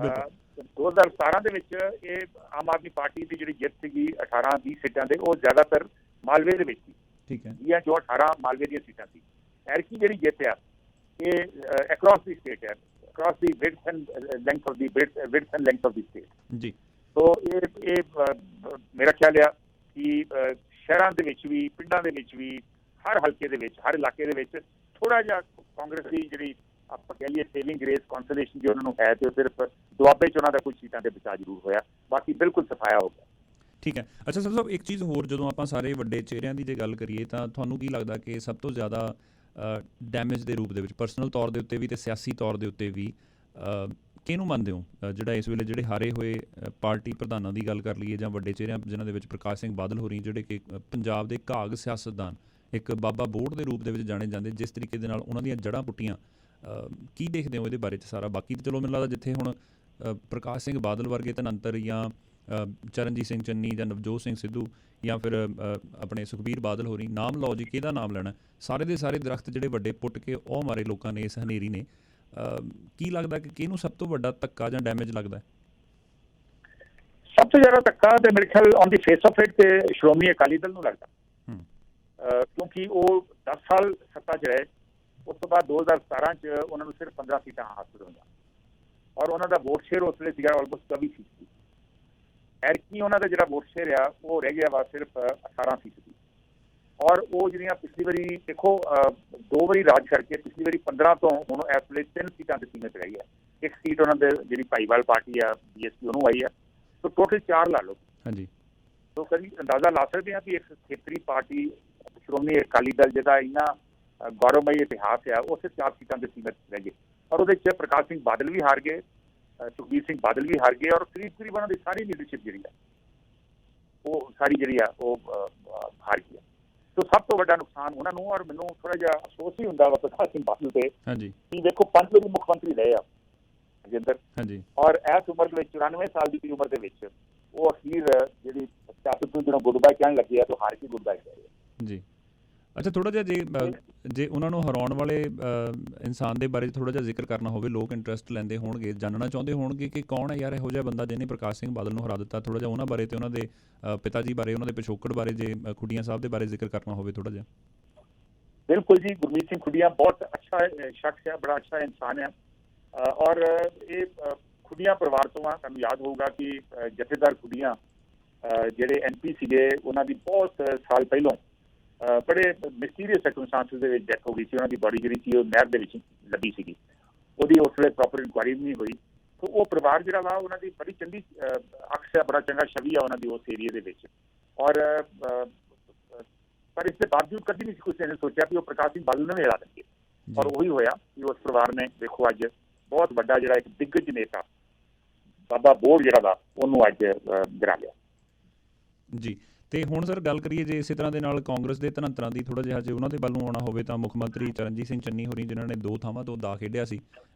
2017 ਦੇ ਵਿੱਚ ਇਹ ਆਮ ਆਦਮੀ ਪਾਰਟੀ ਦੀ ਜਿਹੜੀ ਜਿੱਤ ਸੀਗੀ 18-20 ਸੀਟਾਂ ਦੇ, ਉਹ ਜ਼ਿਆਦਾਤਰ ਮਾਲਵੇ ਦੇ ਵਿੱਚ ਸੀ। ਠੀਕ ਹੈ, ਇਹ ਜੋ 18 ਮਾਲਵੇ ਦੀਆਂ ਸੀਟਾਂ ਸੀ। ਐਰਕੀ ਜਿਹੜੀ ਜਿੱਤ ਆ ਇਹ ਅਕ੍ਰੋਸ ਦੀ ਸਟੇਟ ਹੈ, across the width and length of the state ਜੀ। ਸੋ ਇਹ ਮੇਰਾ ਖਿਆਲ ਆ ਕਿ ਸ਼ਹਿਰਾਂ ਦੇ ਵਿੱਚ ਵੀ, ਪਿੰਡਾਂ ਦੇ ਵਿੱਚ ਵੀ, ਹਰ ਹਲਕੇ ਦੇ ਵਿੱਚ, ਹਰ ਇਲਾਕੇ ਦੇ ਵਿੱਚ ਥੋੜਾ ਜਿਹਾ ਕਾਂਗਰਸ ਦੀ ਜਿਹੜੀ ਆਪਾਂ ਕਹਿ ਲਈਏ ਸੇਵਿੰਗ ਗ੍ਰੇਸ, ਕੌਂਸੋਲੇਸ਼ਨ ਜੋ ਉਹਨਾਂ ਨੂੰ ਹੈ, ਤੇ ਉਹ ਸਿਰਫ ਦੁਆਬੇ 'ਚ ਉਹਨਾਂ ਦਾ ਕੁਝ ਸੀਟਾਂ ਤੇ ਬਚਾਅ ਜ਼ਰੂਰ ਹੋਇਆ, ਬਾਕੀ ਬਿਲਕੁਲ ਸਫਾਇਆ ਹੋ ਗਿਆ।
ਠੀਕ ਹੈ। ਅੱਛਾ ਸੰਧੂ ਸਾਹਿਬ, ਇੱਕ ਚੀਜ਼ ਹੋਰ, ਜਦੋਂ ਆਪਾਂ ਸਾਰੇ ਵੱਡੇ ਚਿਹਰਿਆਂ ਦੀ ਜੇ ਗੱਲ ਕਰੀਏ ਤਾਂ ਤੁਹਾਨੂੰ ਕੀ ਲੱਗਦਾ ਕਿ ਸਭ ਤੋਂ ਜ਼ਿਆਦਾ ਡੈਮੇਜ ਦੇ ਰੂਪ ਦੇ ਵਿੱਚ ਪਰਸਨਲ ਤੌਰ ਦੇ ਉੱਤੇ ਵੀ ਤੇ ਸਿਆਸੀ ਤੌਰ ਦੇ ਉੱਤੇ ਵੀ ਕਿਹਨੂੰ ਮੰਨਦੇ ਹੋ? ਜਿਹੜਾ ਇਸ ਵੇਲੇ ਜਿਹੜੇ ਹਾਰੇ ਹੋਏ ਪਾਰਟੀ ਪ੍ਰਧਾਨਾਂ ਦੀ ਗੱਲ ਕਰ ਲਈਏ ਜਾਂ ਵੱਡੇ ਚਿਹਰਿਆਂ ਜਿਨ੍ਹਾਂ ਦੇ ਵਿੱਚ ਪ੍ਰਕਾਸ਼ ਸਿੰਘ ਬਾਦਲ ਹੋਰੀ, ਜਿਹੜੇ ਕਿ ਪੰਜਾਬ ਦੇ ਘਾਗ ਸਿਆਸਤਦਾਨ, ਇੱਕ ਬਾਬਾ ਬੋੜ ਦੇ ਰੂਪ ਦੇ ਵਿੱਚ ਜਾਣੇ ਜਾਂਦੇ, ਜਿਸ ਤਰੀਕੇ ਦੇ ਨਾਲ ਉਹਨਾਂ ਦੀਆਂ ਜੜ੍ਹਾਂ ਪੁੱਟੀਆਂ, ਕੀ ਦੇਖਦੇ ਹੋ ਇਹਦੇ ਬਾਰੇ 'ਚ ਸਾਰਾ? ਬਾਕੀ ਤਾਂ ਚਲੋ ਮੈਨੂੰ ਲੱਗਦਾ ਜਿੱਥੇ ਹੁਣ ਪ੍ਰਕਾਸ਼ ਸਿੰਘ ਬਾਦਲ ਵਰਗੇ ਧਨੰਤਰ ਜਾਂ ਚਰਨਜੀਤ ਸਿੰਘ ਚੰਨੀ ਜਾਂ ਨਵਜੋਤ ਸਿੰਘ ਸਿੱਧੂ ਜਾਂ ਫਿਰ ਆਪਣੇ ਸੁਖਬੀਰ ਬਾਦਲ ਹੋਰੀ, ਨਾਮ ਲਓ ਜੀ, ਕਿਹਦਾ ਨਾਮ ਲੈਣਾ, ਸਾਰੇ ਦੇ ਸਾਰੇ ਦਰਖਤ ਜਿਹੜੇ ਵੱਡੇ ਪੁੱਟ ਕੇ ਉਹ ਮਾਰੇ ਲੋਕਾਂ ਨੇ ਇਸ ਹਨੇਰੀ ਨੇ। ਕੀ ਲੱਗਦਾ ਕਿ ਕਿਹਨੂੰ ਸਭ ਤੋਂ ਵੱਡਾ ਧੱਕਾ ਜਾਂ ਡੈਮੇਜ ਲੱਗਦਾ?
ਸਭ ਤੋਂ ਜ਼ਿਆਦਾ ਧੱਕਾ ਤੇ ਮੇਰੇ ਖਿਆਲ on the face of it ਤੇ ਸ਼੍ਰੋਮਣੀ ਅਕਾਲੀ ਦਲ ਨੂੰ ਲੱਗਦਾ, ਕਿਉਂਕਿ ਉਹ 10 ਸਾਲ ਸੱਤਾ 'ਚ ਰਹੇ। ਉਸ ਤੋਂ ਬਾਅਦ 2017 'ਚ ਉਹਨਾਂ ਨੂੰ ਸਿਰਫ 15 ਸੀਟਾਂ ਹਾਸਲ ਹੋਈਆਂ ਔਰ ਉਹਨਾਂ ਦਾ ਵੋਟ ਸ਼ੇਅਰ ਉਸ ਵੇਲੇ ਸੀਗਾ ਆਲਮੋਸਟ 24%। ਐਰਕੀ ਉਹਨਾਂ ਦਾ ਜਿਹੜਾ ਵੋਟ ਸ਼ੇਅਰ ਆ ਉਹ ਰਹਿ ਗਿਆ ਵਾ ਸਿਰਫ 18%। ਔਰ ਉਹ ਜਿਹੜੀਆਂ ਪਿਛਲੀ ਵਾਰੀ ਦੇਖੋ 2 ਵਾਰੀ ਰਾਜ ਕਰਕੇ, ਪਿਛਲੀ ਵਾਰੀ 15 ਤੋਂ ਹੁਣ ਇਸ ਵੇਲੇ 3 ਸੀਟਾਂ ਤੇ ਸੀਮਿਤ ਰਹੀ ਹੈ। ਇੱਕ ਸੀਟ ਉਹਨਾਂ ਦੇ ਜਿਹੜੀ ਭਾਈਵਾਲ ਪਾਰਟੀ ਆ BSP ਉਹਨੂੰ ਆਈ ਆ, ਤਾਂ ਟੋਟਲ 4 ਲਾ ਲਓ। ਹਾਂਜੀ, ਤਾਂ ਕਦੀ ਅੰਦਾਜ਼ਾ ਲਾ ਸਕਦੇ ਹਾਂ ਕਿ ਇੱਕ ਖੇਤਰੀ ਪਾਰਟੀ ਸ਼੍ਰੋਮਣੀ ਅਕਾਲੀ ਦਲ ਜਿਹਦਾ ਇੰਨਾ ਗੌਰਵਮਈ ਇਤਿਹਾਸ ਆ, ਉਹ ਸਿਰਫ 4 ਸੀਟਾਂ ਤੇ ਸੀਮਿਤ ਰਹਿ ਗਏ। ਔਰ ਉਹਦੇ 'ਚ ਪ੍ਰਕਾਸ਼ ਸਿੰਘ ਬਾਦਲ ਵੀ ਹਾਰ ਗਏ, ਸੁਖਬੀਰ ਸਿੰਘ ਬਾਦਲ ਵੀ ਹਾਰ ਗਏ, ਔਰ ਕਰੀਬ ਉਹਨਾਂ ਦੀ ਸਾਰੀ ਲੀਡਰਸ਼ਿਪ ਜਿਹੜੀ ਆ ਉਹ ਸਾਰੀ ਜਿਹੜੀ ਆ ਉਹ ਹਾਰ ਗਈ। ਸੋ ਸਭ ਤੋਂ ਵੱਡਾ ਨੁਕਸਾਨ ਉਹਨਾਂ ਨੂੰ, ਔਰ ਮੈਨੂੰ ਥੋੜਾ ਜਿਹਾ ਅਫਸੋਸ ਹੀ ਹੁੰਦਾ ਵਾ ਪ੍ਰਕਾਸ਼ ਸਿੰਘ ਬਾਦਲ ਤੇ। ਹਾਂਜੀ, ਕਿ ਦੇਖੋ 5 ਵਾਰੀ ਮੁੱਖ ਮੰਤਰੀ ਰਹੇ ਆ ਰਜਿੰਦਰ। ਹਾਂਜੀ, ਔਰ ਇਸ ਉਮਰ ਦੇ ਵਿੱਚ 94 ਸਾਲ ਦੀ ਉਮਰ ਦੇ ਵਿੱਚ ਉਹ ਅਖੀਰ ਜਿਹੜੀ ਸਿਆਸਤ ਨੂੰ ਜਦੋਂ ਗੁੱਡ ਬਾਏ ਕਹਿਣ ਲੱਗੇ ਆ ਤਾਂ ਹਾਰ ਕੇ ਗੁੱਡ ਬਾਏ ਕਹਿ ਰਹੇ ਜੀ। ਅੱਛਾ, ਥੋੜਾ ਜਿਹਾ ਜੇ ਉਹਨਾਂ ਨੂੰ ਹਰਾਉਣ ਵਾਲੇ ਇਨਸਾਨ ਦੇ ਬਾਰੇ ਥੋੜਾ ਜਿਹਾ ਜ਼ਿਕਰ ਕਰਨਾ ਹੋਵੇ, ਲੋਕ ਇੰਟਰਸਟ ਲੈਂਦੇ ਹੋਣਗੇ, ਜਾਣਨਾ ਚਾਹੁੰਦੇ ਹੋਣਗੇ ਕਿ ਕੌਣ ਹੈ ਯਾਰ ਇਹੋ ਜਿਹਾ ਬੰਦਾ ਜਿਹਨੇ ਪ੍ਰਕਾਸ਼ ਸਿੰਘ ਬਾਦਲ ਨੂੰ ਹਰਾ ਦਿੱਤਾ, ਥੋੜਾ ਜਿਹਾ ਉਹਨਾਂ ਬਾਰੇ ਤੇ ਉਹਨਾਂ ਦੇ ਪਿਤਾ ਜੀ ਬਾਰੇ, ਉਹਨਾਂ ਦੇ ਪਿਛੋਕੜ ਬਾਰੇ, ਜੇ ਖੁੱਡੀਆਂ ਸਾਹਿਬ ਦੇ ਬਾਰੇ ਜ਼ਿਕਰ ਕਰਨਾ ਹੋਵੇ ਥੋੜਾ ਜਿਹਾ। ਬਿਲਕੁਲ ਜੀ, ਗੁਰਮੀਤ ਸਿੰਘ ਖੁੱਡੀਆਂ ਬਹੁਤ ਅੱਛਾ ਸ਼ਖਸ ਹੈ, ਬੜਾ ਅੱਛਾ ਇਨਸਾਨ ਹੈ। ਔਰ ਇਹ ਖੁੱਡੀਆਂ ਪਰਿਵਾਰ ਤੋਂ ਆ। ਤੁਹਾਨੂੰ ਯਾਦ ਹੋਊਗਾ ਕਿ ਜਥੇਦਾਰ ਖੁੱਡੀਆਂ ਜਿਹੜੇ MP ਸੀਗੇ, ਉਹਨਾਂ ਦੀ ਬਹੁਤ ਸਾਲ ਪਹਿਲੋਂ ਬੜੇ ਮਿਸਟੀਰੀਅਸ ਸਰਕਮਸਟੈਂਸਿਸ ਦੇ ਵਿੱਚ ਡੈਥ ਹੋ ਗਈ ਸੀ। ਉਹਨਾਂ ਦੀ ਬੋਡੀ ਜਿਹੜੀ ਸੀ ਉਹ ਨਹਿਰ ਦੇ ਵਿੱਚ ਲੱਭੀ ਸੀਗੀ, ਉਹਦੀ ਉਸ ਵੇਲੇ ਪ੍ਰੋਪਰ ਇਨਕੁਆਇਰੀ ਵੀ ਨਹੀਂ ਹੋਈ। ਸੋ ਉਹ ਪਰਿਵਾਰ ਜਿਹੜਾ ਵਾ ਉਹਨਾਂ ਦੀ ਬੜੀ ਚੰਗੀ ਅਕਸ ਹੈ, ਬੜਾ ਚੰਗਾ ਛਵੀ ਆ ਉਹਨਾਂ ਦੀ ਉਸ ਏਰੀਏ ਦੇ ਵਿੱਚ। ਔਰ ਪਰ ਇਸ ਦੇ ਬਾਵਜੂਦ ਕਦੀ ਨਹੀਂ ਕਿਸੇ ਨੇ ਸੋਚਿਆ ਕਿ ਉਹ ਪ੍ਰਕਾਸ਼ ਸਿੰਘ ਬਾਦਲ ਨੂੰ ਹਿਲਾ ਦੇਣਗੇ, ਔਰ ਉਹੀ ਹੋਇਆ ਕਿ ਉਸ ਪਰਿਵਾਰ ਨੇ ਦੇਖੋ ਅੱਜ ਬਹੁਤ ਵੱਡਾ ਜਿਹੜਾ ਇੱਕ ਦਿੱਗਜ ਨੇਤਾ ਬਾਬਾ ਬੋੜ ਜਿਹੜਾ ਵਾ ਉਹਨੂੰ ਅੱਜ ਗਿਰਾ ਲਿਆ
ਜੀ। ਤੇ ਹੁਣ ਸਰ ਗੱਲ ਕਰੀਏ ਜੇ ਇਸੇ ਤਰ੍ਹਾਂ ਦੇ ਨਾਲ ਕਾਂਗਰਸ ਦੇ ਧਨੰਤਰਾਂ ਦੀ, ਥੋੜ੍ਹਾ ਜਿਹਾ ਜੇ ਉਹਨਾਂ ਦੇ ਵੱਲ ਨੂੰ ਆਉਣਾ ਹੋਵੇ ਤਾਂ ਮੁੱਖ ਮੰਤਰੀ ਚਰਨਜੀਤ ਸਿੰਘ ਚੰਨੀ ਹੋਰੀ ਜਿਨ੍ਹਾਂ ਨੇ 2 ਥਾਵਾਂ ਤੋਂ ਦਾ ਖੇਡਿਆ ਸੀ,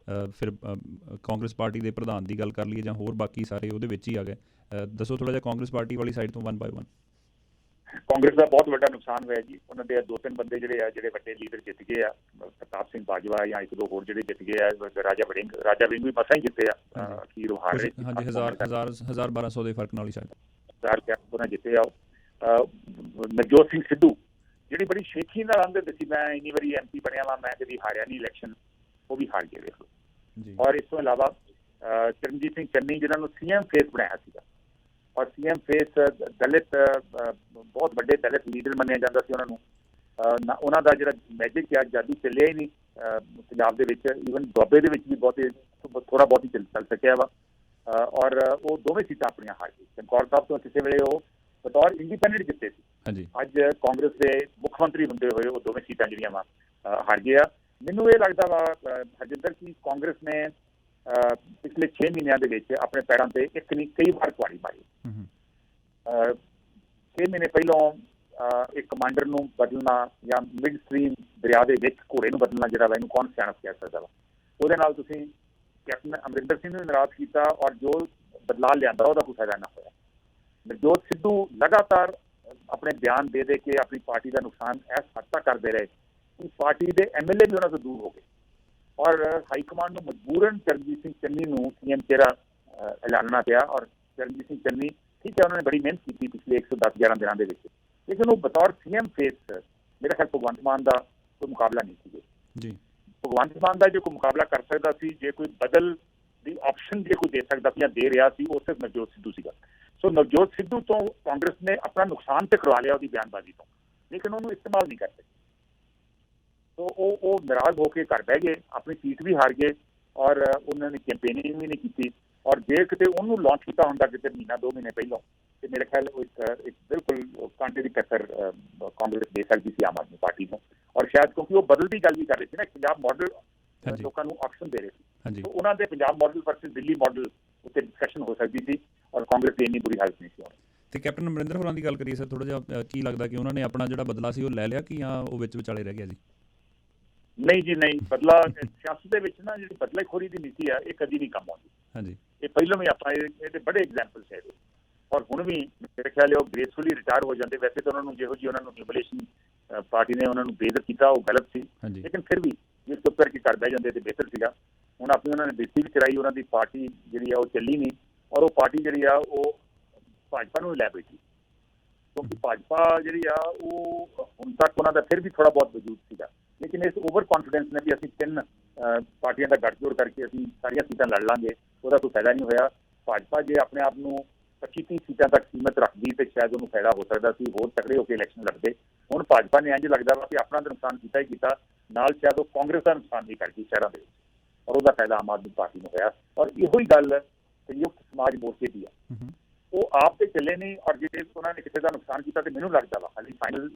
ਫਿਰ ਕਾਂਗਰਸ ਪਾਰਟੀ ਦੇ ਪ੍ਰਧਾਨ ਦੀ ਗੱਲ ਕਰ ਲਈਏ ਜਾਂ ਹੋਰ ਬਾਕੀ ਸਾਰੇ ਉਹਦੇ ਵਿੱਚ ਹੀ ਆ ਗਏ। ਦੱਸੋ ਥੋੜ੍ਹਾ ਜਿਹਾ ਕਾਂਗਰਸ ਪਾਰਟੀ ਵਾਲੀ ਸਾਈਡ ਤੋਂ 1 ਬਾਏ 1।
ਕਾਂਗਰਸ ਦਾ ਬਹੁਤ ਵੱਡਾ ਨੁਕਸਾਨ ਹੋਇਆ ਜੀ। ਉਹਨਾਂ ਦੇ 2-3 ਬੰਦੇ ਜਿਹੜੇ ਵੱਡੇ ਲੀਡਰ ਜਿੱਤ ਗਏ ਆ, ਪ੍ਰਤਾਪ ਸਿੰਘ ਬਾਜਵਾ ਜਾਂ 1-2 ਹੋਰ ਜਿਹੜੇ ਜਿੱਤ ਗਏ ਆ, ਰਾਜਾ ਵੜਿੰਗ ਵੀ ਮਸਾਂ ਹੀ ਜਿੱਤੇ ਆ, ਅਖੀਰ ਹਾਰ ਰਹੇ।
ਹਾਂਜੀ, 1200 ਦੇ ਫਰਕ ਨਾਲ ਹੀ ਸ਼ਾਇਦ
1000 ਉਹਨਾਂ ਜਿੱਤੇ ਆ। ਨਵਜੋਤ ਸਿੰਘ ਸਿੱਧੂ ਜਿਹੜੀ ਬੜੀ ਸ਼ੇਖੀ ਨਾਲ ਆਉਂਦੇ ਸੀ, ਮੈਂ ਇੰਨੀ ਵਾਰੀ MP ਬਣਿਆ ਵਾ, ਮੈਂ ਕਦੀ ਹਾਰਿਆ ਨਹੀਂ ਇਲੈਕਸ਼ਨ, ਉਹ ਵੀ ਹਾਰ ਗਏ ਵੇਖ ਲਓ। ਔਰ ਇਸ ਤੋਂ ਇਲਾਵਾ ਚਰਨਜੀਤ ਸਿੰਘ ਚੰਨੀ ਜਿਨ੍ਹਾਂ ਨੂੰ CM ਫੇਸ ਬਣਾਇਆ ਸੀਗਾ, ਔਰ CM ਫੇਸ ਦਲਿਤ ਬਹੁਤ ਵੱਡੇ ਦਲਿਤ ਲੀਡਰ ਮੰਨਿਆ ਜਾਂਦਾ ਸੀ ਉਹਨਾਂ ਨੂੰ। ਉਹਨਾਂ ਦਾ ਜਿਹੜਾ ਮੈਜਿਕ ਆ, ਜਾਦੂ ਚੱਲਿਆ ਹੀ ਨਹੀਂ ਪੰਜਾਬ ਦੇ ਵਿੱਚ। ਈਵਨ ਦੁਆਬੇ ਦੇ ਵਿੱਚ ਵੀ ਥੋੜ੍ਹਾ ਬਹੁਤ ਹੀ ਚੱਲ ਸਕਿਆ ਵਾ। ਔਰ ਉਹ ਦੋਵੇਂ ਸੀਟਾਂ ਆਪਣੀਆਂ ਹਾਰ ਗਏ। ਚਮਕੌਰ ਸਾਹਿਬ ਤੋਂ ਕਿਸੇ ਵੇਲੇ ਉਹ ਬਤੌਰ ਇੰਡੀਪੈਂਡੈਂਟ ਜਿੱਤੇ ਸੀ, ਅੱਜ ਕਾਂਗਰਸ ਦੇ ਮੁੱਖ ਮੰਤਰੀ ਹੁੰਦੇ ਹੋਏ ਉਹ ਦੋਵੇਂ ਸੀਟਾਂ ਜਿਹੜੀਆਂ ਵਾ ਹਾਰ ਗਏ ਆ। ਮੈਨੂੰ ਇਹ ਲੱਗਦਾ ਵਾ ਹਰਜਿੰਦਰ ਕਿ ਕਾਂਗਰਸ ਨੇ ਪਿਛਲੇ 6 ਮਹੀਨਿਆਂ ਦੇ ਵਿੱਚ ਆਪਣੇ ਪੈਰਾਂ ਤੇ ਇੱਕ ਨਹੀਂ ਕਈ ਵਾਰ ਕੁਆੜੀ ਮਾਰੀ। 6 ਮਹੀਨੇ ਪਹਿਲੋਂ ਇੱਕ ਕਮਾਂਡਰ ਨੂੰ ਬਦਲਣਾ ਜਾਂ ਮਿਡ ਸਟਰੀਮ ਦਰਿਆ ਦੇ ਵਿੱਚ ਘੋੜੇ ਨੂੰ ਬਦਲਣਾ ਜਿਹੜਾ ਵਾ, ਇਹਨੂੰ ਕੌਣ ਸਿਆਣਪ ਕਹਿ ਸਕਦਾ ਵਾ। ਉਹਦੇ ਨਾਲ ਤੁਸੀਂ ਕੈਪਟਨ ਅਮਰਿੰਦਰ ਸਿੰਘ ਨੂੰ ਨਾਰਾਜ਼ ਕੀਤਾ, ਔਰ ਜੋ ਬਦਲਾਅ ਲਿਆਂਦਾ ਉਹਦਾ ਕੋਈ ਫਾਇਦਾ ਨਾ ਹੋਇਆ। ਨਵਜੋਤ ਸਿੱਧੂ ਲਗਾਤਾਰ ਆਪਣੇ ਬਿਆਨ ਦੇ ਕੇ ਆਪਣੀ ਪਾਰਟੀ ਦਾ ਨੁਕਸਾਨ ਇਸ ਹੱਦ ਤੱਕ ਕਰਦੇ ਰਹੇ ਕਿ ਪਾਰਟੀ ਦੇ MLA ਵੀ ਉਹਨਾਂ ਤੋਂ ਦੂਰ ਹੋ ਗਏ, ਔਰ ਹਾਈ ਕਮਾਂਡ ਨੂੰ ਮਜਬੂਰਨ ਚਰਨਜੀਤ ਸਿੰਘ ਚੰਨੀ ਨੂੰ CM ਚਿਹਰਾ ਐਲਾਨਣਾ ਪਿਆ। ਔਰ ਚਰਨਜੀਤ ਸਿੰਘ ਚੰਨੀ ਠੀਕ ਹੈ, ਉਹਨਾਂ ਨੇ ਬੜੀ ਮਿਹਨਤ ਕੀਤੀ ਪਿਛਲੇ 110-11 ਦਿਨਾਂ ਦੇ ਵਿੱਚ, ਲੇਕਿਨ ਉਹ ਬਤੌਰ CM ਫੇਸ ਮੇਰੇ ਖਿਆਲ ਭਗਵੰਤ ਮਾਨ ਦਾ ਕੋਈ ਮੁਕਾਬਲਾ ਨਹੀਂ ਸੀਗੇ ਜੀ। ਭਗਵੰਤ ਮਾਨ ਦਾ ਜੇ ਕੋਈ ਮੁਕਾਬਲਾ ਕਰ ਸਕਦਾ ਸੀ, ਜੇ ਕੋਈ ਬਦਲ ਦੀ ਆਪਸ਼ਨ ਜੇ ਕੋਈ ਦੇ ਸਕਦਾ ਸੀ ਜਾਂ ਦੇ ਰਿਹਾ ਸੀ, ਉਹ ਸਿਰਫ ਨਵਜੋਤ ਸਿੱਧੂ ਸੀਗਾ। ਸੋ ਨਵਜੋਤ ਸਿੱਧੂ ਤੋਂ ਕਾਂਗਰਸ ਨੇ ਆਪਣਾ ਨੁਕਸਾਨ ਤੇ ਕਰਵਾ ਲਿਆ ਉਹਦੀ ਬਿਆਨਬਾਜ਼ੀ ਤੋਂ, ਲੇਕਿਨ ਉਹਨੂੰ ਇਸਤੇਮਾਲ ਨਹੀਂ ਕਰਦੇ। ਸੋ ਉਹ ਨਾਰਾਜ਼ ਹੋ ਕੇ ਘਰ ਬਹਿ ਗਏ, ਆਪਣੀ ਸੀਟ ਵੀ ਹਾਰ ਗਏ, ਔਰ ਉਹਨਾਂ ਨੇ ਕੈਂਪੇਨਿੰਗ ਵੀ ਨਹੀਂ ਕੀਤੀ। ਔਰ ਜੇ ਕਿਤੇ ਉਹਨੂੰ ਲਾਂਚ ਕੀਤਾ ਹੁੰਦਾ ਕਿਤੇ ਮਹੀਨਾ 2 ਮਹੀਨੇ ਪਹਿਲਾਂ, ਤੇ ਮੇਰੇ ਖਿਆਲ ਉਹ ਇੱਕ ਬਿਲਕੁਲ ਕਾਂਟੇ ਦੀ ਟੱਕਰ ਕਾਂਗਰਸ ਦੇ ਸਕਦੀ ਸੀ ਆਮ ਆਦਮੀ ਪਾਰਟੀ ਨੂੰ। ਔਰ ਸ਼ਾਇਦ ਕਿਉਂਕਿ ਉਹ ਬਦਲ ਦੀ ਗੱਲ ਵੀ ਕਰ ਰਹੇ ਸੀ ਨਾ, ਪੰਜਾਬ ਮਾਡਲ ਲੋਕਾਂ ਨੂੰ ਆਪਸ਼ਨ ਦੇ ਰਹੇ ਸੀ, ਉਹਨਾਂ ਦੇ Punjab model versus Delhi model ਉੱਤੇ ਡਿਸਕਸ਼ਨ ਹੋ ਸਕਦੀ ਸੀ, ਔਰ ਕਾਂਗਰਸ ਦੀ ਇੰਨੀ ਬੁਰੀ ਹਾਲਤ ਨਹੀਂ ਸੀ ਹੋਣੀ।
ਤੇ ਕੈਪਟਨ ਅਮਰਿੰਦਰ ਹੋਰਾਂ ਦੀ ਗੱਲ ਕਰੀਏ ਸਰ, ਥੋੜ੍ਹਾ ਜਿਹਾ ਕੀ ਲੱਗਦਾ ਕਿ ਉਹਨਾਂ ਨੇ ਆਪਣਾ ਜਿਹੜਾ ਬਦਲਾ ਸੀ ਉਹ ਲੈ ਲਿਆ ਕਿ ਜਾਂ ਉਹ ਵਿੱਚ ਵਿਚਾਲੇ ਰਹਿ ਗਿਆ ਜੀ?
ਨਹੀਂ ਜੀ ਨਹੀਂ, ਬਦਲਾ ਸਿਆਸਤ ਦੇ ਵਿੱਚ ਨਾ ਜਿਹੜੀ ਬਦਲਾਖੋਰੀ ਦੀ ਨੀਤੀ ਆ, ਇਹ ਕਦੀ ਨਹੀਂ ਕੰਮ ਆਉਂਦੀ। ਇਹ ਪਹਿਲਾਂ ਵੀ ਆਪਾਂ ਇਹਦੇ ਬੜੇ ਐਗਜ਼ਾਮਪਲਸ ਹੈ, ਔਰ ਹੁਣ ਵੀ ਮੇਰੇ ਖਿਆਲ ਉਹ ਗ੍ਰੇਸਫੁਲੀ ਰਿਟਾਇਰ ਹੋ ਜਾਂਦੇ। ਵੈਸੇ ਤਾਂ ਉਹਨਾਂ ਨੂੰ ਜਿਹੋ ਜਿਹੀ ਉਹਨਾਂ ਨੂੰ ਨਿਊਬਲੇਸ਼ਨ ਪਾਰਟੀ ਨੇ ਉਹਨਾਂ ਨੂੰ ਬੇਇੱਜ਼ਤ ਕੀਤਾ, ਉਹ ਗਲਤ ਸੀ, ਲੇਕਿਨ ਫਿਰ ਵੀ ਜੇ ਚੁੱਪ ਕਰਕੇ ਘਰ ਬਹਿ ਜਾਂਦੇ ਤੇ ਬਿਹਤਰ ਸੀਗਾ। ਹੁਣ ਆਪਣੀ ਉਹਨਾਂ ਨੇ ਬੇਇੱਜ਼ਤੀ ਵੀ ਕਰਾਈ, ਉਹਨਾਂ ਦੀ ਪਾਰਟੀ ਜਿਹੜੀ ਆ ਉਹ ਚੱਲੀ ਨਹੀਂ, ਔਰ ਉਹ ਪਾਰਟੀ ਜਿਹੜੀ ਆ ਉਹ ਭਾਜਪਾ ਨੂੰ ਲੈ ਬੈਠੀ, ਕਿਉਂਕਿ ਭਾਜਪਾ ਜਿਹੜੀ ਆ ਉਹ ਹੁਣ ਤੱਕ ਉਹਨਾਂ ਦਾ ਫਿਰ ਵੀ ਥੋੜ੍ਹਾ ਬਹੁਤ ਵਜੂਦ ਸੀਗਾ, ਲੇਕਿਨ ਇਸ ਓਵਰ ਕੌਨਫੀਡੈਂਸ ਨੇ ਵੀ ਅਸੀਂ 3 ਪਾਰਟੀਆਂ ਦਾ ਗੱਠਜੋੜ ਕਰਕੇ ਅਸੀਂ ਸਾਰੀਆਂ ਸੀਟਾਂ ਲੜ ਲਾਂਗੇ, ਉਹਦਾ ਕੋਈ ਫਾਇਦਾ ਨਹੀਂ ਹੋਇਆ। ਭਾਜਪਾ ਜੇ ਆਪਣੇ ਆਪ ਨੂੰ 25-30 ਸੀਟਾਂ ਤੱਕ ਸੀਮਤ ਰੱਖਦੀ ਤੇ ਸ਼ਾਇਦ ਉਹਨੂੰ ਫਾਇਦਾ ਹੋ ਸਕਦਾ ਸੀ, ਹੋਰ ਤਕੜੇ ਹੋ ਕੇ ਇਲੈਕਸ਼ਨ ਲੜਦੇ। ਹੁਣ ਭਾਜਪਾ ਨੇ ਇੰਝ ਲੱਗਦਾ ਵਾ ਕਿ ਆਪਣਾ ਤਾਂ ਨੁਕਸਾਨ ਕੀਤਾ ਹੀ ਕੀਤਾ, ਨਾਲ ਸ਼ਾਇਦ ਉਹ ਕਾਂਗਰਸ ਦਾ ਨੁਕਸਾਨ ਵੀ ਕਰ ਗਈ ਸ਼ਹਿਰਾਂ ਦੇ ਵਿੱਚ, ਔਰ ਉਹਦਾ ਫਾਇਦਾ ਆਮ ਆਦਮੀ ਪਾਰਟੀ ਨੂੰ ਹੋਇਆ। ਔਰ ਇਹੋ ਹੀ ਗੱਲ ਸੰਯੁਕਤ ਸਮਾਜ ਮੋਰਚੇ ਦੀ ਆ, ਉਹ ਆਪ ਤੇ ਚੱਲੇ ਨਹੀਂ, ਔਰ ਜੇ ਉਹਨਾਂ ਨੇ ਕਿਸੇ ਦਾ ਨੁਕਸਾਨ ਕੀਤਾ ਤੇ ਮੈਨੂੰ ਲੱਗਦਾ ਵਾ ਹਾਲੇ ਫਾਈਨਲ